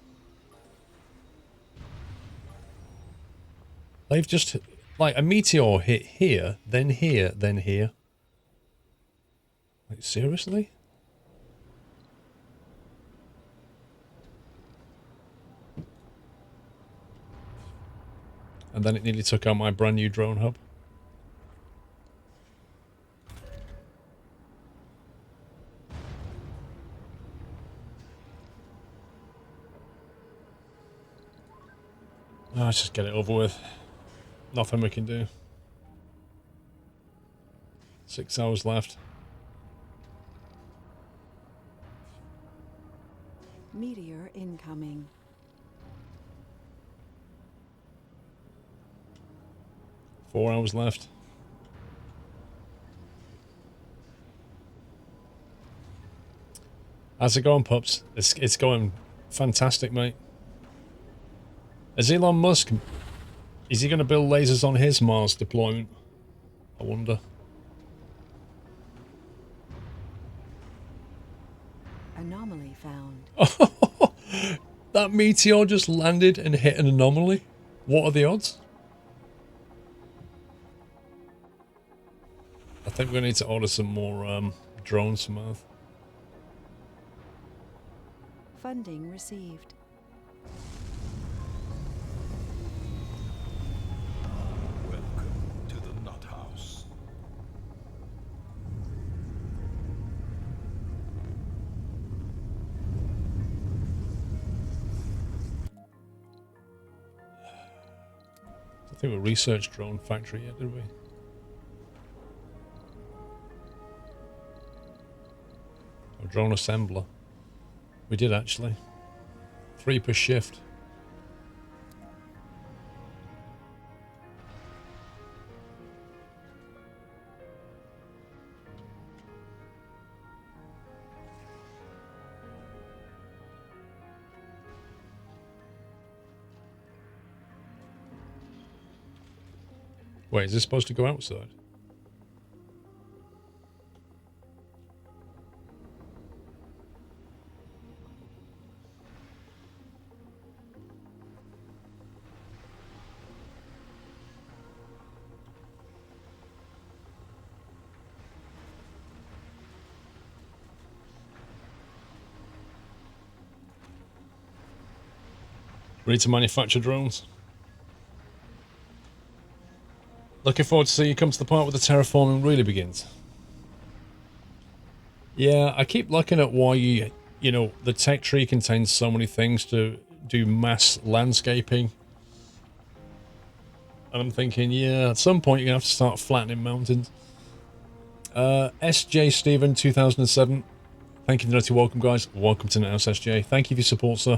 They've just, like, a meteor hit here, then here, then here. Like, seriously? And then it nearly took out my brand new drone hub. Let's just get it over with. Nothing we can do. 6 hours left. Meteor incoming. 4 hours left. How's it going, pups? It's going fantastic, mate. Is Elon Musk, is he going to build lasers on his Mars deployment? I wonder. Anomaly found. That meteor just landed and hit an anomaly. What are the odds? I think we're going to need to order some more drones from Earth. Funding received. Welcome to the Nut House. I think we researched drone factory yet, did we? Or drone assembler. We did actually. 3 per shift. Wait, is this supposed to go outside? We need to manufacture drones. Looking forward to seeing you come to the part where the terraforming really begins. Yeah, I keep looking at why you know, the tech tree contains so many things to do mass landscaping. And I'm thinking, yeah, at some point you're going to have to start flattening mountains. SJ Steven 2007. Thank you for the nutty welcome, guys. Welcome to Nuthouse SJ. Thank you for your support, sir.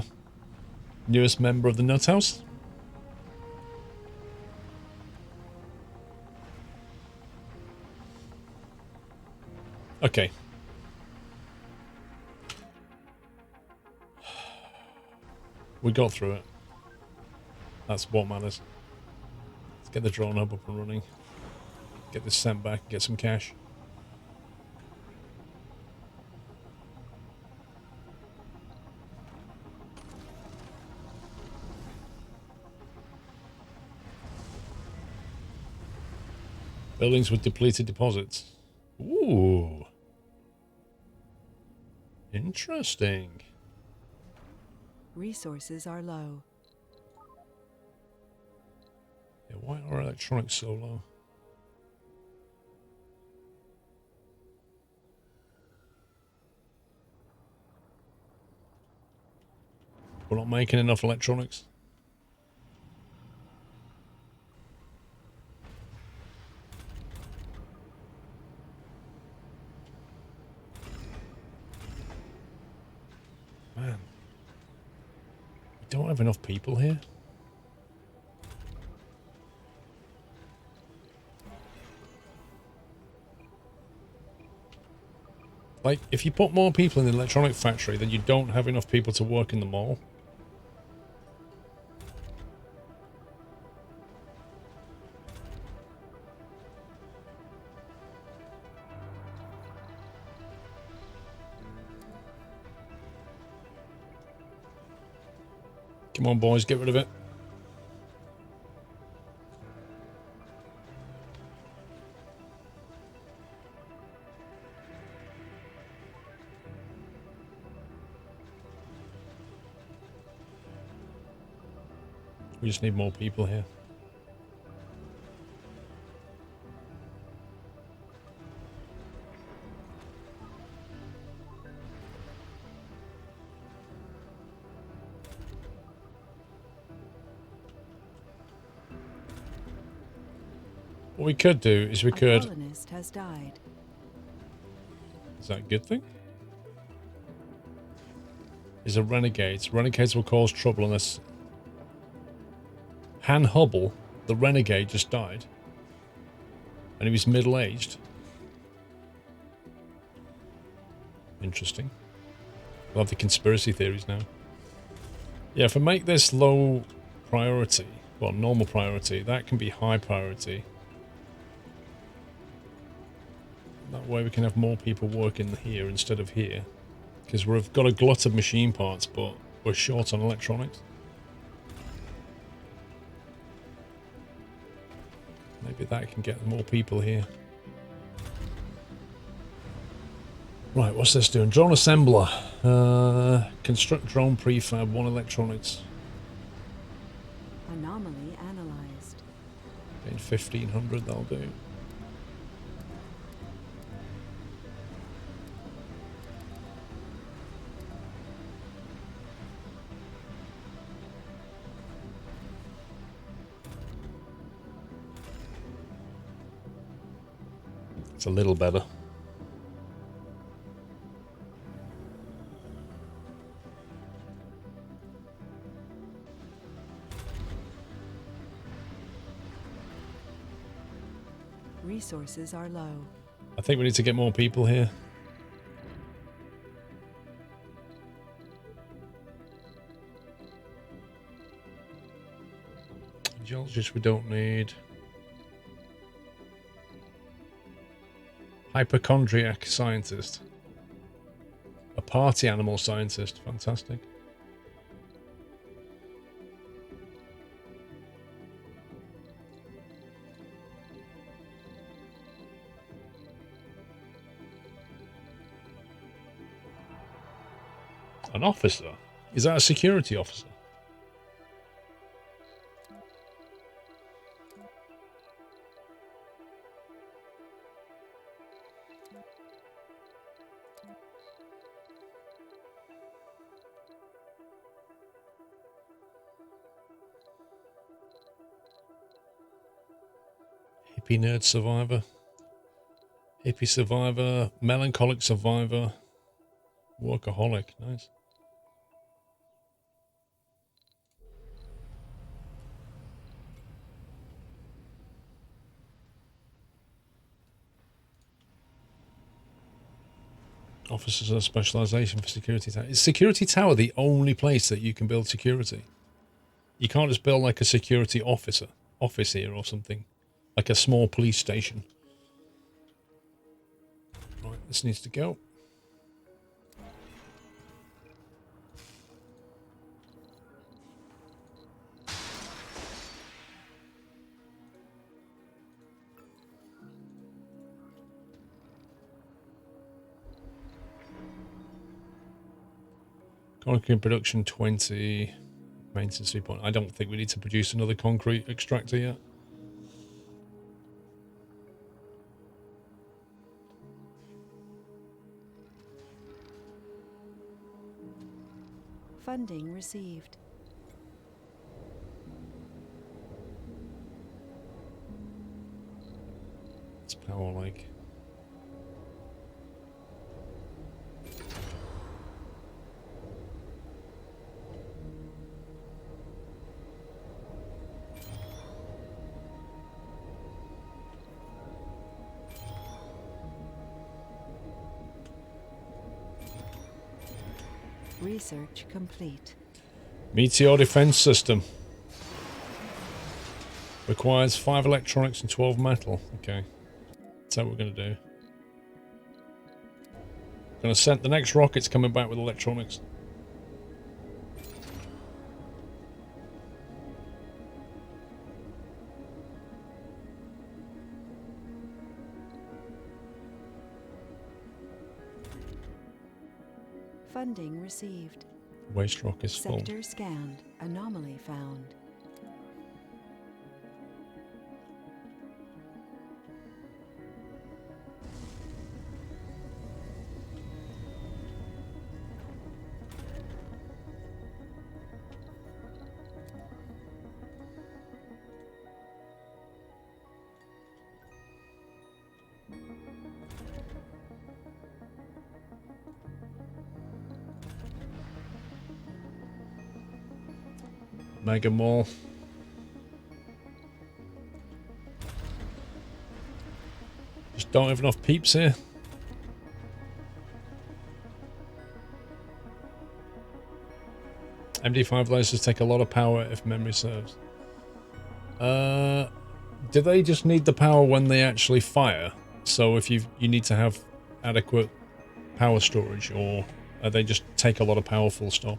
Newest member of the Nuthouse. Okay. We got through it. That's what matters. Let's get the drone hub up and running. Get this sent back, get some cash. Buildings with depleted deposits. Ooh. Interesting. Resources are low. Yeah, why are electronics so low? We're not making enough electronics. Man. We don't have enough people here. Like, if you put more people in the electronic factory, then you don't have enough people to work in the mall. Come on, boys, get rid of it. We just need more people here. What we could do is we could... A colonist has died. Is that a good thing? Is a renegades. Renegades will cause trouble unless... Han Hubble, the renegade, just died. And he was middle-aged. Interesting. We'll have the conspiracy theories now. Yeah, if I make this low priority, well, normal priority, that can be high priority. That way we can have more people working here instead of here. Because we've got a glut of machine parts, but We're short on electronics. Maybe that can get more people here. Right, what's this doing? Drone assembler. Construct drone prefab, 1 electronics. Anomaly analyzed. In 1500, that'll do. It's a little better. Resources are low. I think we need to get more people here. Geologists we don't need. Hypochondriac scientist. A party animal scientist. Fantastic. An officer? Is that a security officer? Hippie nerd survivor. Hippie survivor. Melancholic survivor. Workaholic. Nice. Officers of specialization for security tower. Is security tower the only place that you can build security? You can't just build like a security office here or something. Like a small police station. Right, this needs to go. Concrete production 20, maintenance 3 point. I don't think we need to produce another concrete extractor yet. Funding received. It's power like. Research complete. Meteor defense system. Requires 5 electronics and 12 metal. Okay. That's how we're going to do. Going to send the next rocket's coming back with electronics. Funding received. Waste rock is full. Sector scanned. Anomaly found. Mega Mall. Just don't have enough peeps here. MD5 lasers take a lot of power if memory serves. Do they just need the power when they actually fire? So if you need to have adequate power storage, or they just take a lot of power full stop?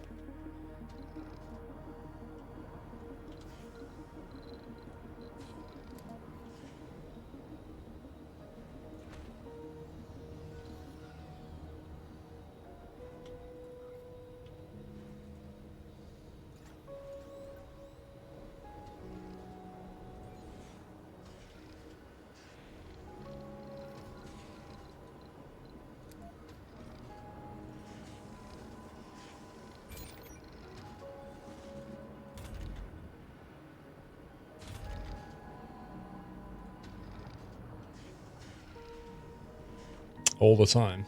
all the time.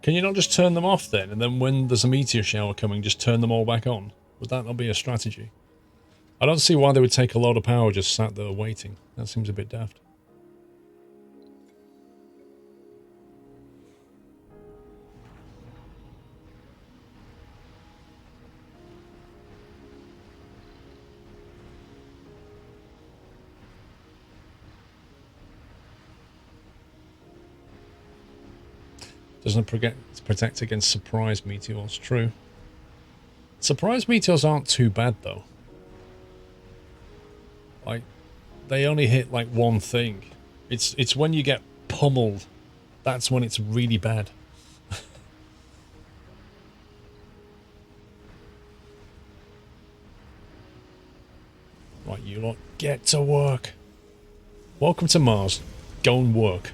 Can you not just turn them off then, and then when there's a meteor shower coming, just turn them all back on? Would that not be a strategy? I don't see why they would take a lot of power just sat there waiting. That seems a bit daft. Doesn't protect against surprise meteors. True. Surprise meteors aren't too bad though. Like, they only hit like one thing. It's when you get pummeled, that's when it's really bad. Right, you lot, get to work. Welcome to Mars. Go and work.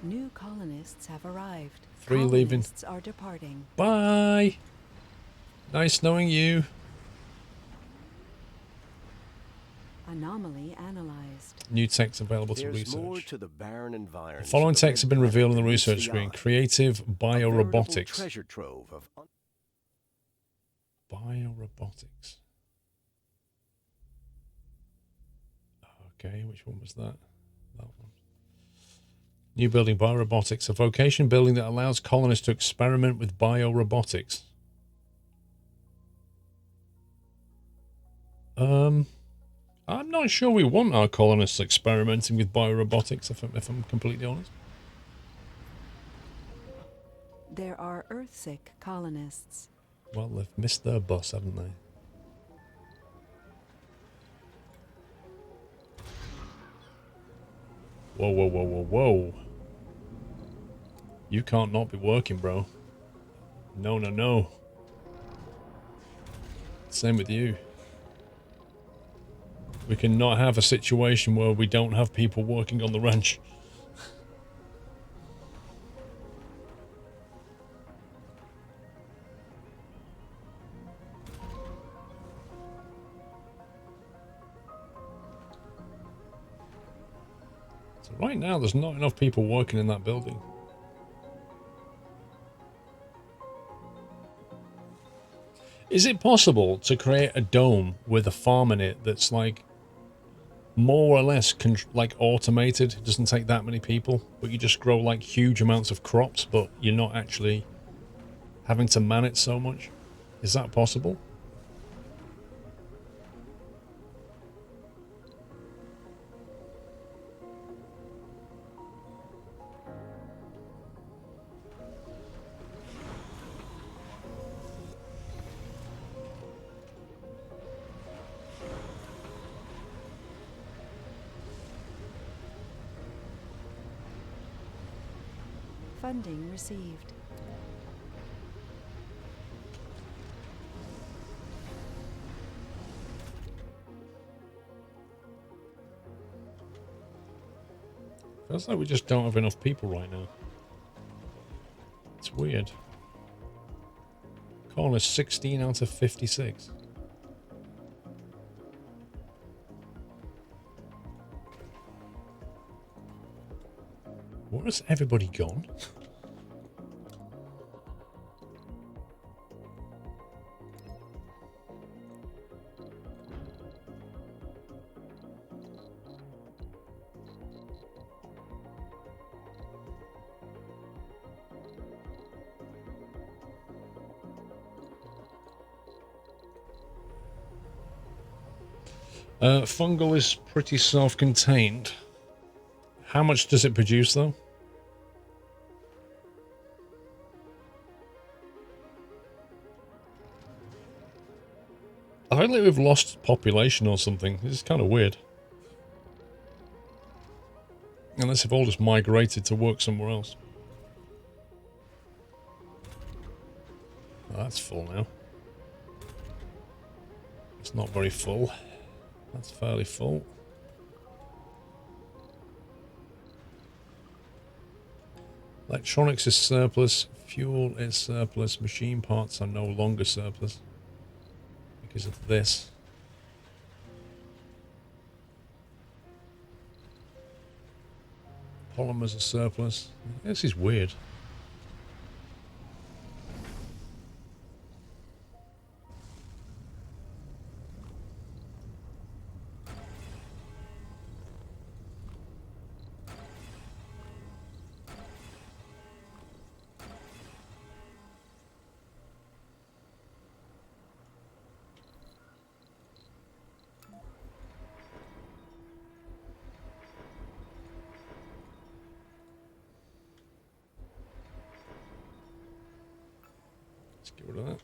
New colonists have arrived. 3 leaving. Colonists are departing. Bye. Nice knowing you. Anomaly analyzed. New text available to There's research. more to the barren environment. The following texts have been revealed on the research screen. Creative biorobotics. Treasure trove of Biorobotics. Okay, which one was that? That one. New building, biorobotics. A vocation building that allows colonists to experiment with biorobotics. I'm not sure we want our colonists experimenting with biorobotics, if I'm completely honest. There are Earthsick colonists. Well, they've missed their bus, haven't they? Whoa, whoa, whoa, whoa, whoa. You can't not be working, bro. No, no, no. Same with you. We cannot have a situation where we don't have people working on the ranch. So right now, there's not enough people working in that building. Is it possible to create a dome with a farm in it that's like more or less like automated? It doesn't take that many people, but you just grow like huge amounts of crops, but you're not actually having to man it so much? Is that possible? Funding received. Feels like we just don't have enough people right now. It's weird. Corner 16 out of 56. Where has everybody gone? Fungal is pretty self-contained. How much does it produce, though? I feel like we've lost population or something. This is kind of weird. Unless they've all just migrated to work somewhere else. Oh, that's full now. It's not very full. That's fairly full. Electronics is surplus. Fuel is surplus. Machine parts are no longer surplus because of this. Polymers are surplus. This is weird. Let's get rid of that.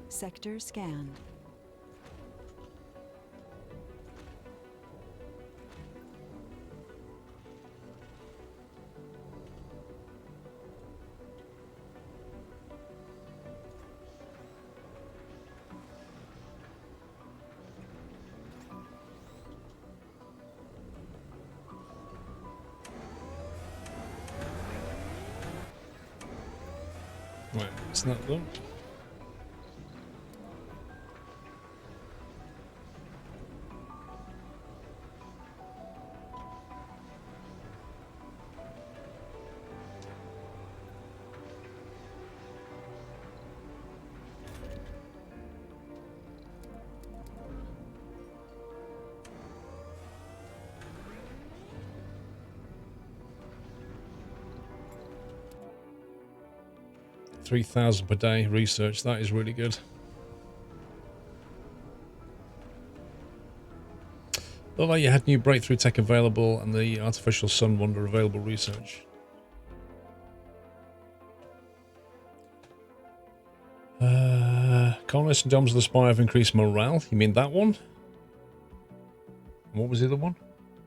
Sector scanned. Right, it's not though. $3,000 per day research. That is really good. Looked like you had new breakthrough tech available and the artificial sun wonder available research. Colonists and Domes of the Spire have increased morale. You mean that one? And what was the other one?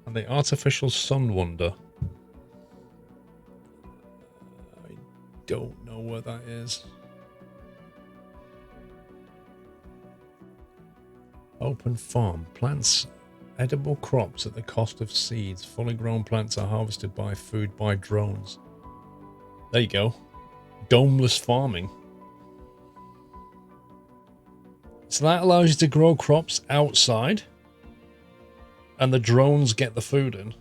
And the artificial sun wonder. I don't know where that is. Open farm. Plants edible crops at the cost of seeds. Fully grown plants are harvested by food by drones. There you go. Domeless farming. So that allows you to grow crops outside and the drones get the food in.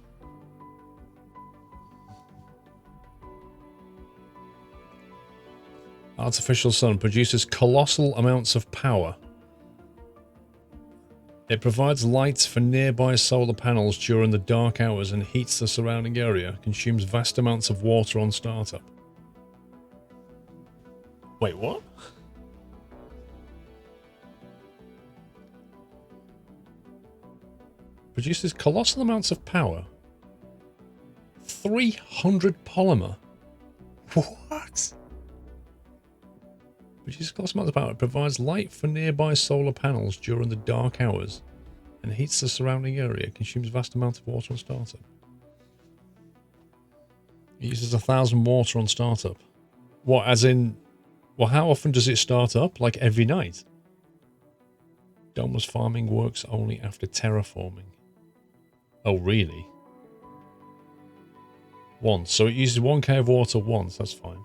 Artificial sun produces colossal amounts of power. It provides lights for nearby solar panels during the dark hours and heats the surrounding area. Consumes vast amounts of water on startup. Wait, what? Produces colossal amounts of power. 300 polymer. What? Produces colossal amounts of power. It provides light for nearby solar panels during the dark hours and heats the surrounding area. Consumes vast amounts of water on startup. It uses 1,000 water on startup. What, as in... Well, how often does it start up? Like every night? Domeless farming works only after terraforming. Oh, really? Once. So it uses 1k of water once. That's fine.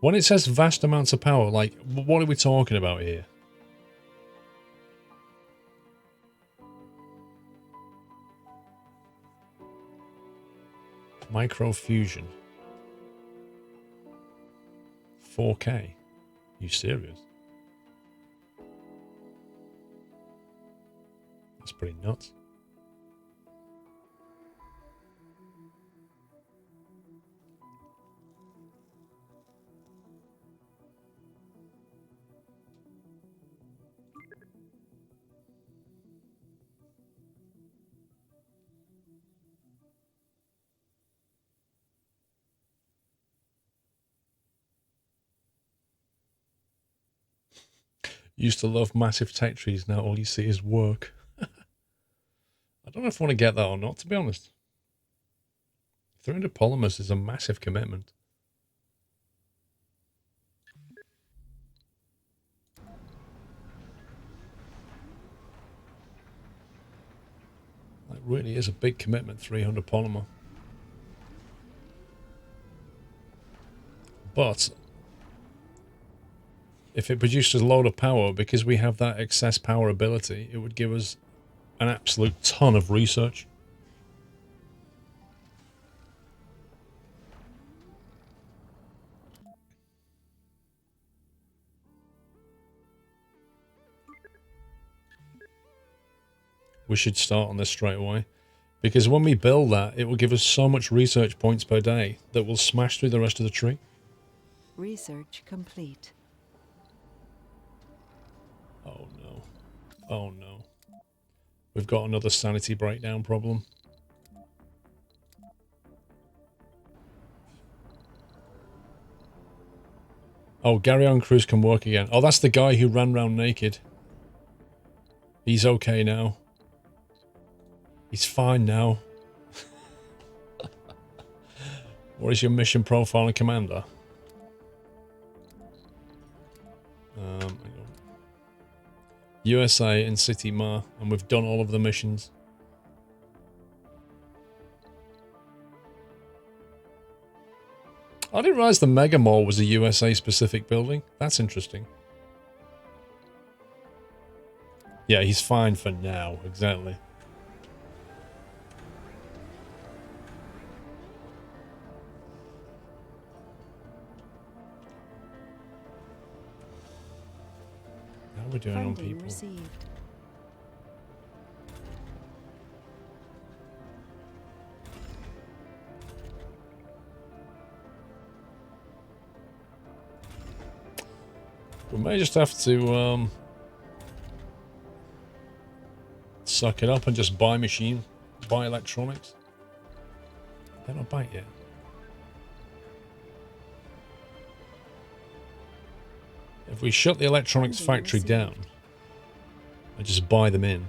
When it says vast amounts of power, like, what are we talking about here? Microfusion. 4k. You serious? That's pretty nuts. Used to love massive tech trees, now all you see is work. I don't know if I want to get that or not, to be honest. 300 polymers is a massive commitment. That really is a big commitment, 300 polymer. But if it produces a load of power, because we have that excess power ability, it would give us an absolute ton of research. We should start on this straight away. Because when we build that, it will give us so much research points per day that will smash through the rest of the tree. Research complete. Oh no. Oh no. We've got another sanity breakdown problem. Oh, Gary on Cruise can work again. Oh, that's the guy who ran around naked. He's okay now. He's fine now. What is your mission profile and commander? Hang on. USA and City Mar, and we've done all of the missions. I didn't realize the Mega Mall was a USA specific building. That's interesting. Yeah, he's fine for now, exactly. How are we doing on Funding people? received. We may just have to suck it up and just buy electronics. They're not back yet. If we shut the electronics factory down and just buy them in,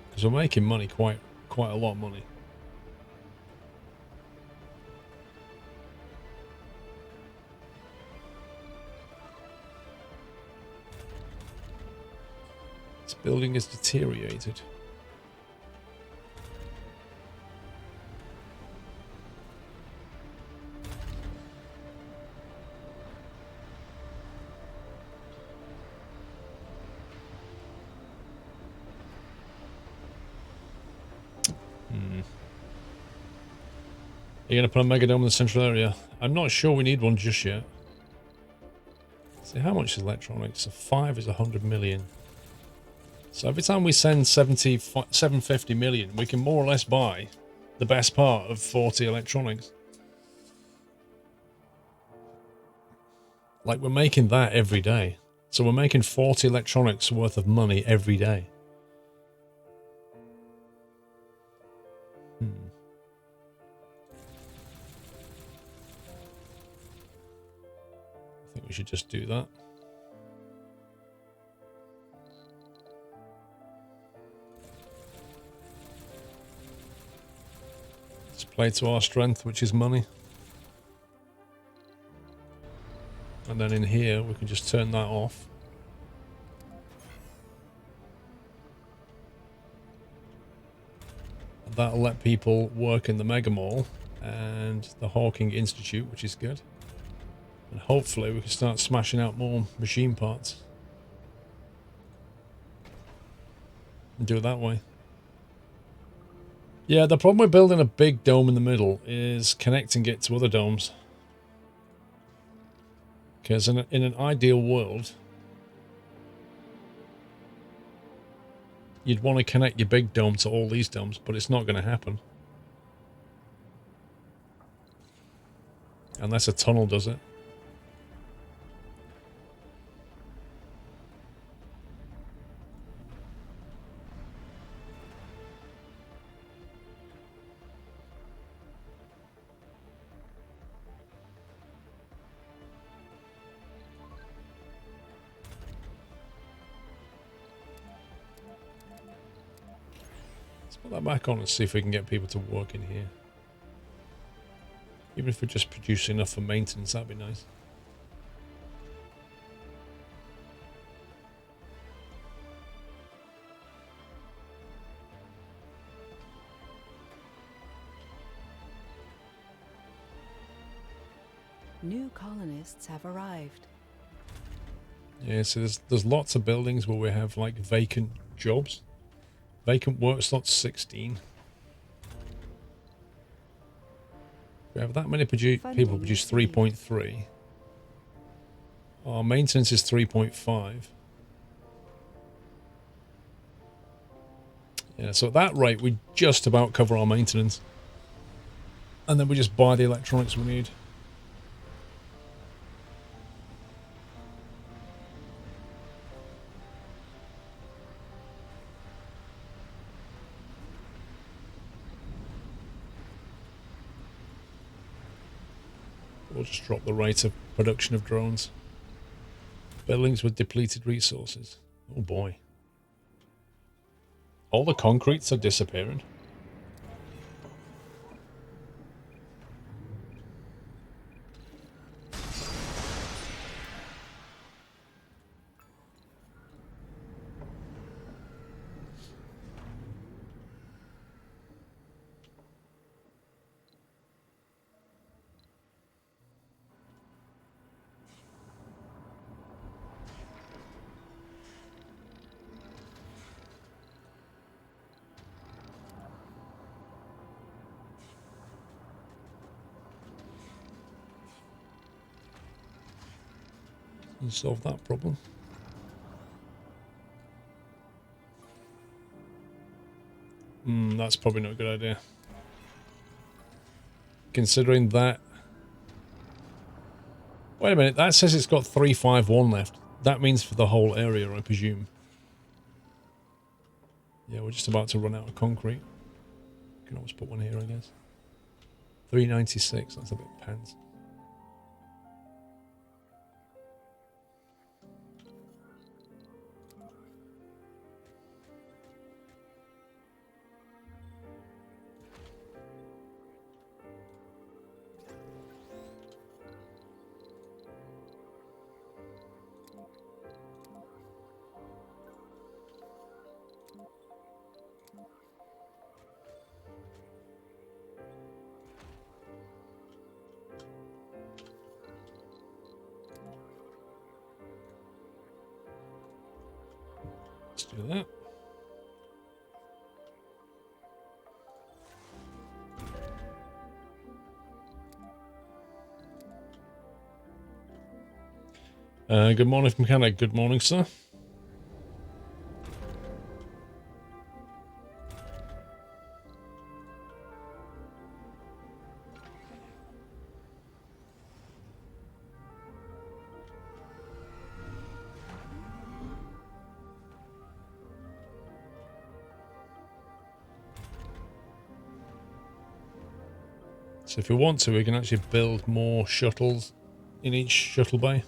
because we're making money, quite a lot of money. This building is deteriorated. You're going to put a mega dome in the central area? I'm not sure we need one just yet. See, how much is electronics? So 5 is 100 million. So every time we send 750 million, we can more or less buy the best part of 40 electronics. Like, we're making that every day. So we're making 40 electronics worth of money every day. I think we should just do that. Let's play to our strength, which is money. And then in here, we can just turn that off. And that'll let people work in the Mega Mall and the Hawking Institute, which is good. And hopefully we can start smashing out more machine parts. And do it that way. Yeah, the problem with building a big dome in the middle is connecting it to other domes. Because in an ideal world, you'd want to connect your big dome to all these domes, but it's not going to happen. Unless a tunnel does it. Put that back on and see if we can get people to work in here. Even if we just produce enough for maintenance, that'd be nice. New colonists have arrived. Yeah, so there's lots of buildings where we have like vacant jobs. Vacant work slots 16. We have that many people produce 3.3. Our maintenance is 3.5. Yeah, so at that rate, we just about cover our maintenance. And then we just buy the electronics we need. We'll just drop the rate of production of drones. Buildings with depleted resources. Oh boy. All the concretes are disappearing. And solve that problem. That's probably not a good idea. Considering that... Wait a minute, that says it's got 351 left. That means for the whole area, I presume. Yeah, we're just about to run out of concrete. Can always put one here, I guess. 396, that's a bit pants. Let's do that. Good morning, mechanic. Good morning, sir. So if we want to, we can actually build more shuttles in each shuttle bay.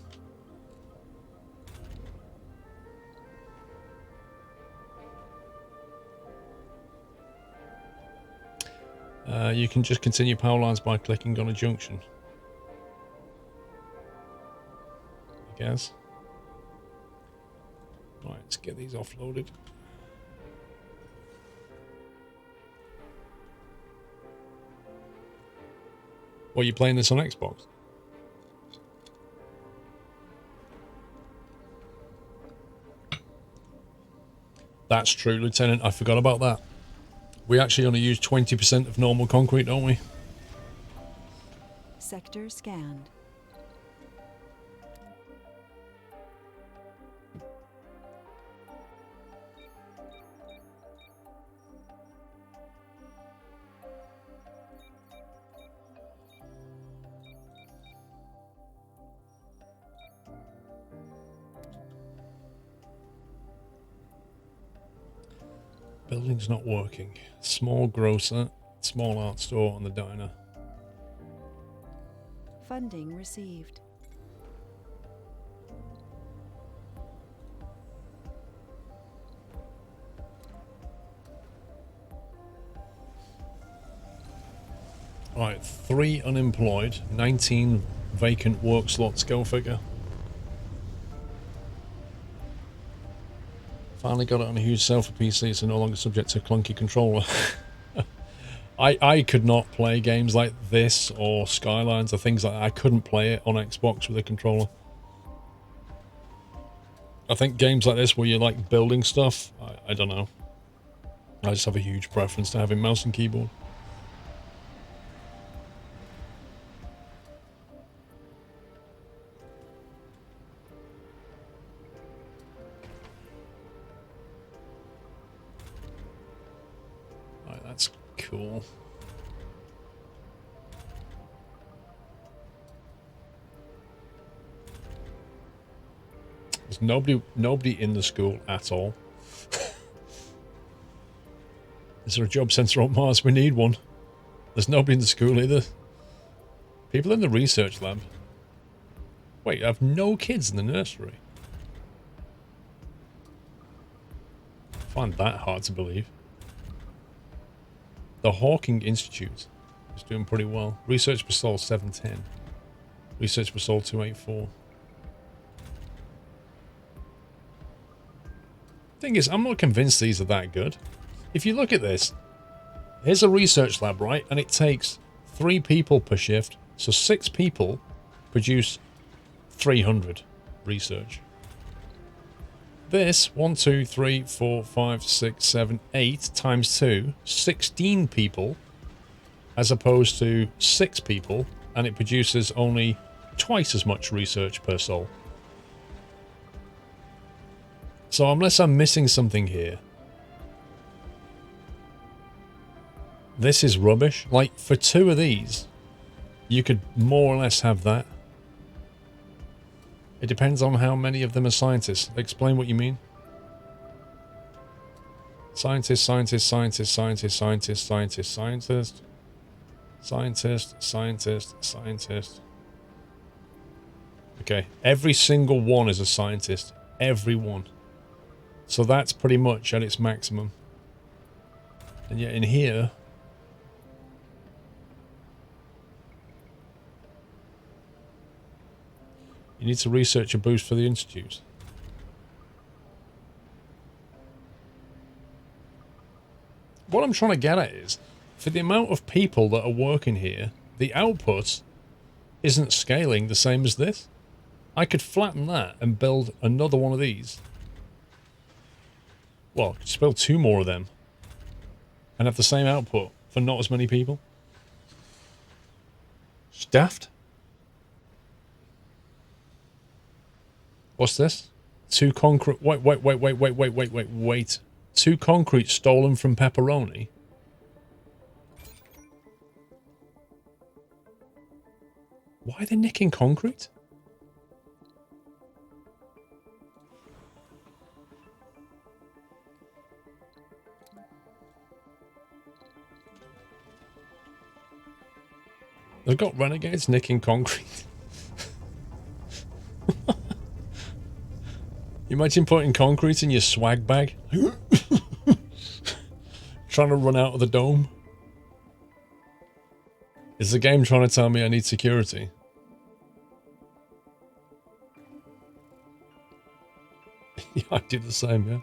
You can just continue power lines by clicking on a junction, I guess. Right, let's get these offloaded. What, are you playing this on Xbox? That's true, Lieutenant. I forgot about that. We actually only use 20% of normal concrete, don't we? Sector scanned. Building's not working. Small grocer, small art store, and the diner. Funding received. Right, 3 unemployed, 19 vacant work slots, go figure. Finally got it on a huge sale for PC, so no longer subject to a clunky controller. I could not play games like this or Skylines or things like that. I couldn't play it on Xbox with a controller. I think games like this where you're like building stuff, I don't know. I just have a huge preference to having mouse and keyboard. Right, that's cool. There's nobody in the school at all. Is there a job centre on Mars? We need one. There's nobody in the school either. People in the research lab. Wait, I have no kids in the nursery. I find that hard to believe. The Hawking Institute is doing pretty well. Research per soul 710. Research per soul 284. Thing is, I'm not convinced these are that good. If you look at this, here's a research lab, right? And it takes 3 people per shift. So 6 people produce 300 research. This, 1, 2, 3, 4, 5, 6, 7, 8 times 2, 16 people, as opposed to 6 people, and it produces only twice as much research per soul. So unless I'm missing something here, this is rubbish. Like, for 2 of these, you could more or less have that. It depends on how many of them are scientists. Explain what you mean. Scientist, scientist, scientist, scientist, scientist, scientist, scientist. Scientist, scientist, scientist. Okay, every single one is a scientist. Every one. So that's pretty much at its maximum. And yet in here... you need to research a boost for the institute. What I'm trying to get at is, for the amount of people that are working here, the output isn't scaling the same as this. I could flatten that and build another one of these. Well, just build 2 more of them. And have the same output for not as many people. Daft. What's this? 2 concrete... Wait. 2 concrete stolen from Pepperoni? Why are they nicking concrete? They've got renegades nicking concrete. You imagine putting concrete in your swag bag? Trying to run out of the dome? Is the game trying to tell me I need security? Yeah, I do the same, yeah.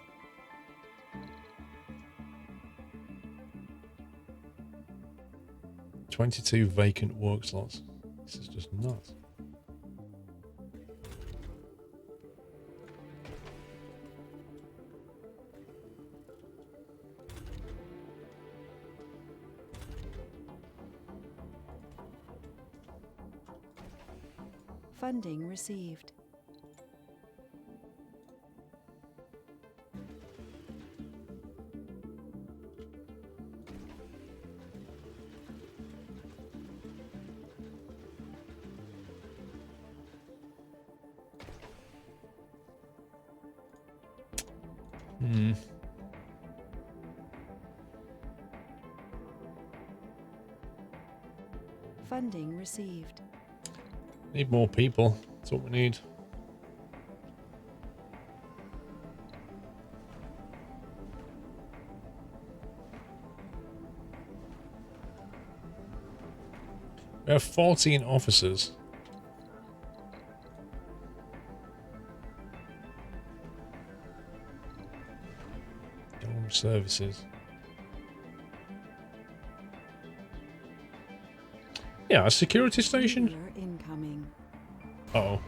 $22 vacant work slots. This is just nuts. Funding received. Funding received. Need more people. That's what we need. We have 14 officers. Dome services. Yeah, a security station? Meteor incoming. Uh-oh.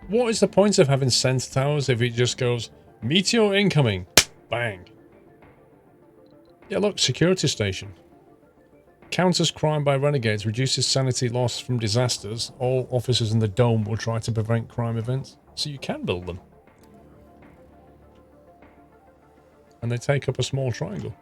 What is the point of having sensor towers if it just goes, meteor incoming, bang? Yeah, look, security station. Counters crime by renegades, reduces sanity loss from disasters. All officers in the dome will try to prevent crime events. So you can build them. And they take up a small triangle.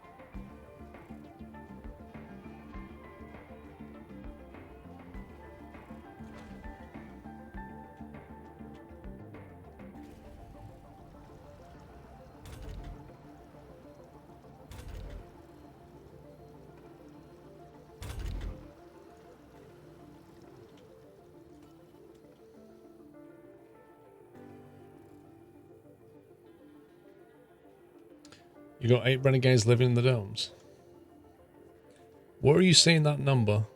You got 8 renegades living in the domes. Where are you seeing that number?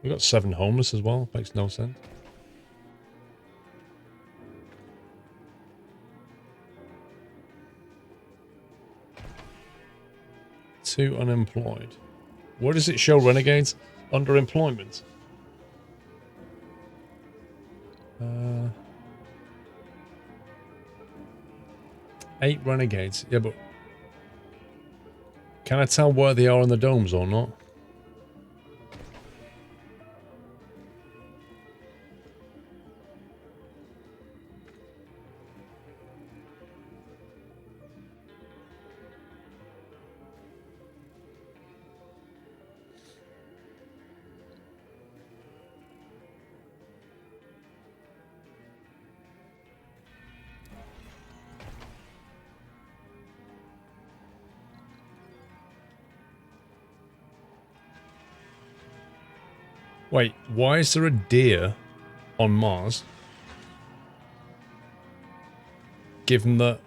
We got 7 homeless as well. Makes no sense. Two unemployed. Where does it show renegades? Under employment. 8 renegades. Yeah, but can I tell where they are in the domes or not? Wait, why is there a deer on Mars? Given that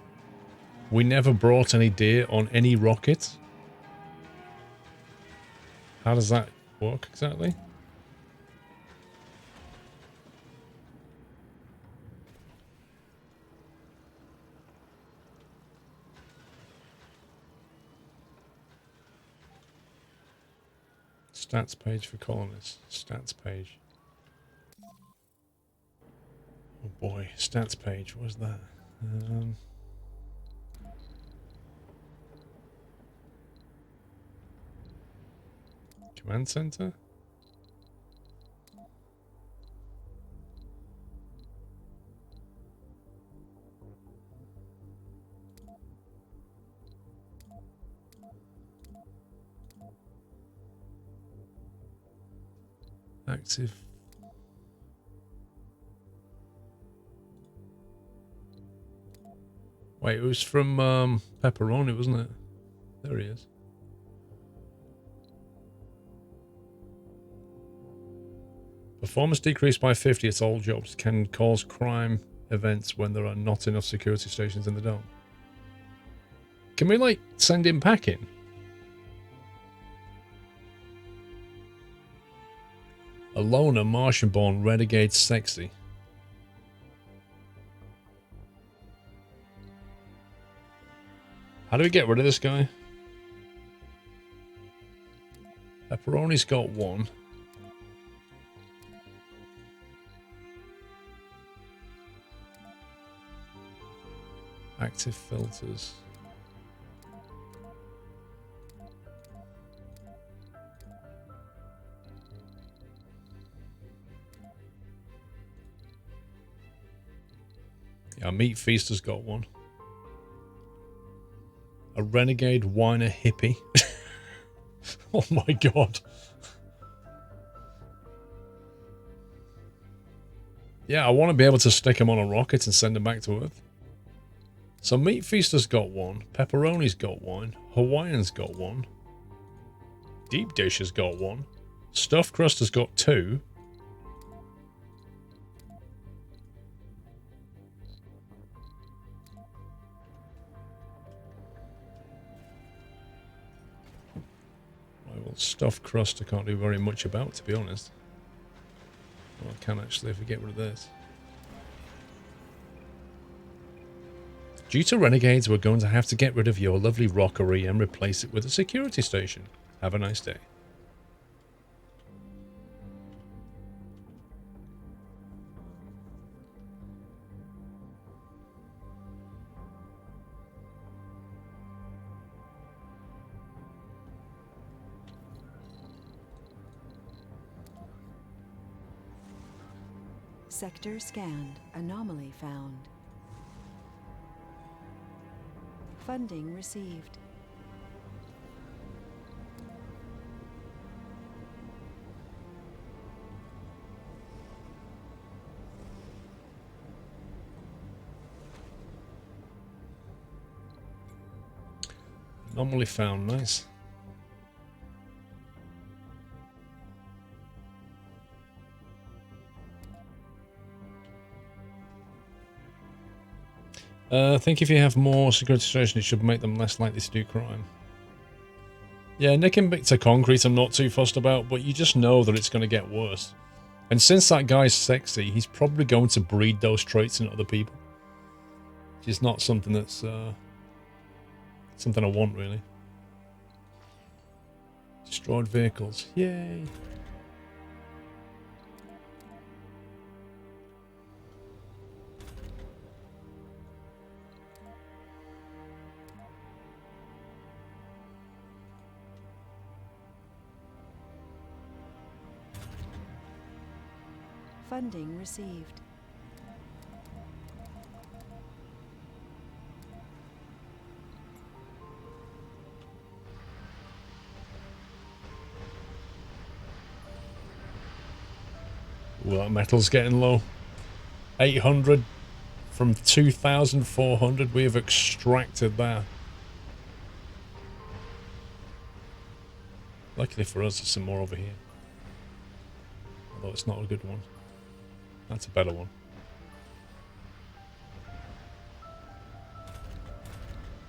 we never brought any deer on any rocket? How does that work exactly? Stats page for colonists. Stats page. Oh boy, stats page. What's that? Command center? Active. Wait, it was from Pepperoni, wasn't it? There he is. Performance decreased by 50 at all jobs can cause crime events when there are not enough security stations in the dome. Can we, like, send him packing? A loner, Martian-born, renegade sexy. How do we get rid of this guy? Pepperoni's got 1. Active filters. Yeah, Meat Feaster's got 1. A renegade whiner hippie. Oh my god. Yeah, I want to be able to stick him on a rocket and send him back to Earth. So Meat Feaster's got 1. Pepperoni's got 1. Hawaiian's got 1. Deep Dish has got 1. Stuffed Crust has got 2. Well, stuffed crust I can't do very much about, to be honest. Well, I can actually if we get rid of this. Due to renegades, we're going to have to get rid of your lovely rockery and replace it with a security station. Have a nice day. Sector scanned. Anomaly found. Funding received. Anomaly found. Nice. I think if you have more security stations, it should make them less likely to do crime. Yeah, nicking bits of concrete I'm not too fussed about, but you just know that it's going to get worse. And since that guy's sexy, he's probably going to breed those traits in other people. Which is not something that's something I want, really. Destroyed vehicles. Yay! Funding received. Well, that metal's getting low. 800 from 2,400. We have extracted that. Luckily for us, there's some more over here. Although it's not a good one. That's a better one.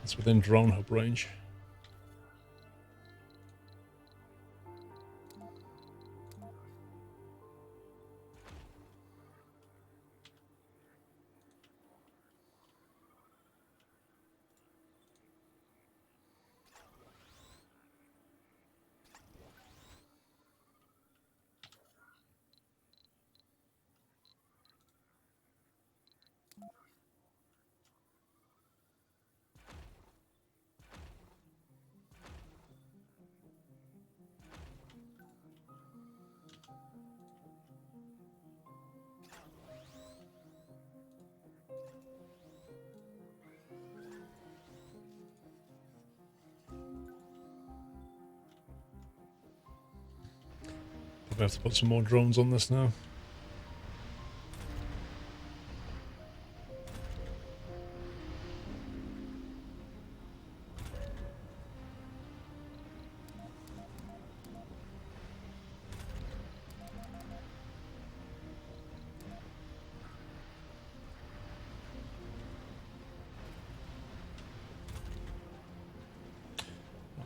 It's within drone hub range. Probably have to put some more drones on this now.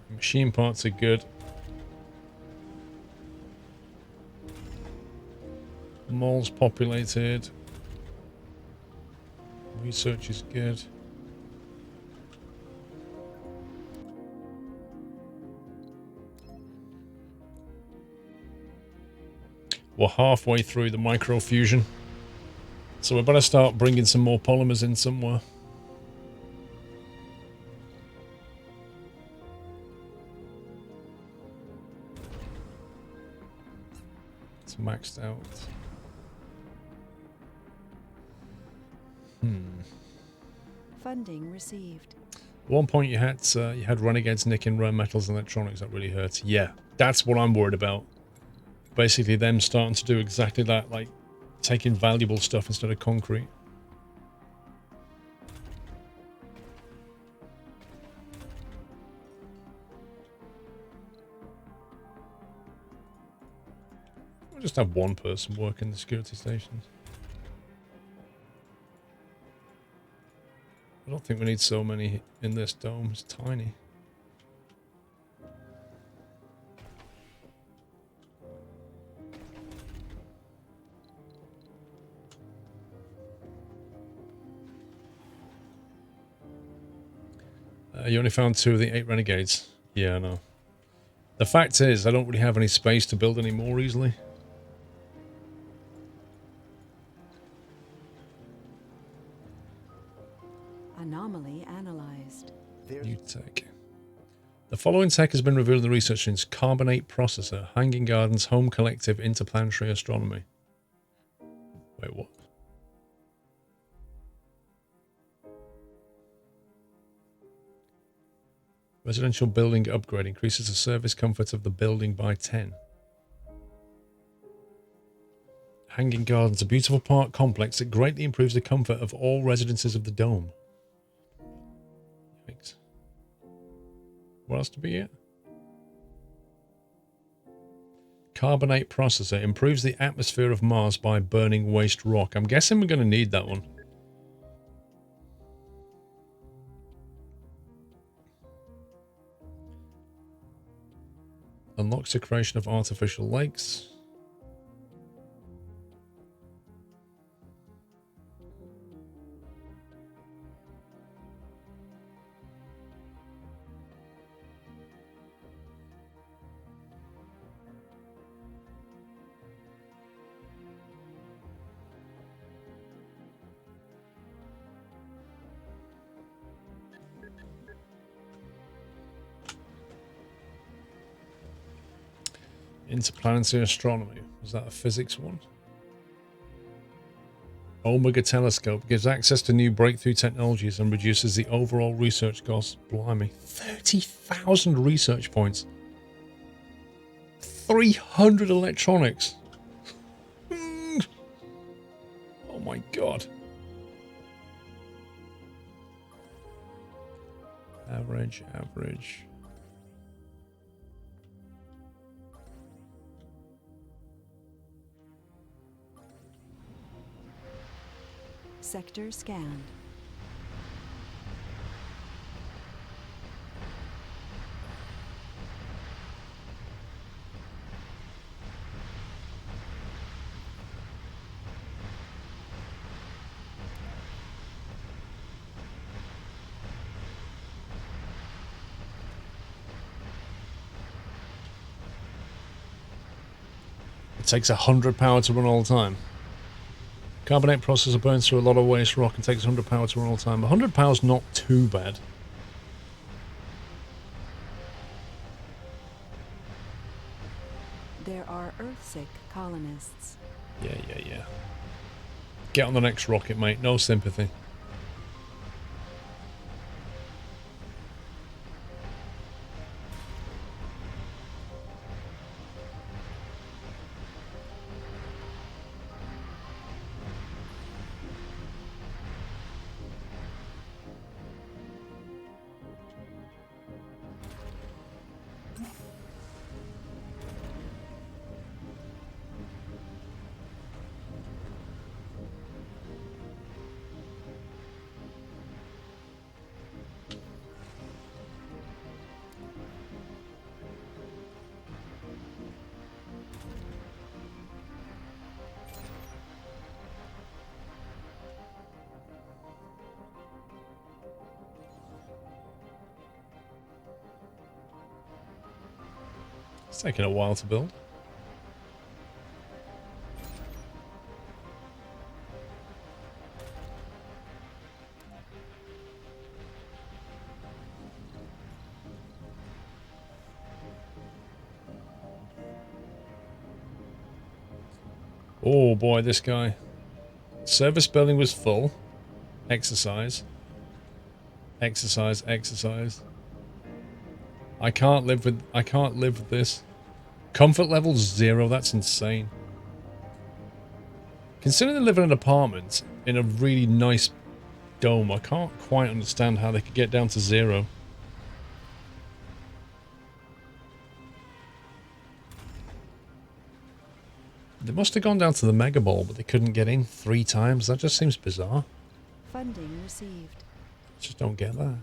Machine parts are good. Mall's populated. Research is good. We're halfway through the microfusion, so we better start bringing some more polymers in somewhere. It's maxed out. Funding received. At one point you had renegades nicking rare metals and electronics. That really hurts. Yeah, that's what I'm worried about. Basically them starting to do exactly that, like taking valuable stuff instead of concrete. We'll just have one person working the security stations. I don't think we need so many in this dome. It's tiny. You only found 2 of the 8 renegades. Yeah, I know. The fact is, I don't really have any space to build any more easily. Anomaly analyzed. New tech. The following tech has been revealed in the research into Carbonate Processor, Hanging Gardens, Home Collective, Interplanetary Astronomy. Wait, what? Residential building upgrade increases the service comfort of the building by 10. Hanging Gardens, a beautiful park complex that greatly improves the comfort of all residences of the dome. Thanks. What else to be here? Carbonate Processor improves the atmosphere of Mars by burning waste rock. I'm guessing we're going to need that one. Unlocks the creation of artificial lakes. Interplanetary astronomy. Was that a physics one? Omega Telescope gives access to new breakthrough technologies and reduces the overall research costs. Blimey. 30,000 research points. 300 electronics. Oh my god. Average. Sector scanned. It takes 100 power to run all the time. Carbonate processor burns through a lot of waste rock and takes 100 power to run all the time. 100 power is not too bad. There are Earthsick colonists. Yeah. Get on the next rocket, mate. No sympathy. It's taking a while to build. Oh boy, this guy. Service building was full. Exercise. Exercise. I can't live with this. Comfort level 0, that's insane. Considering they live in an apartment in a really nice dome, I can't quite understand how they could get down to 0. They must have gone down to the Mega Ball, but they couldn't get in 3 times. That just seems bizarre. Funding received. Just don't get that.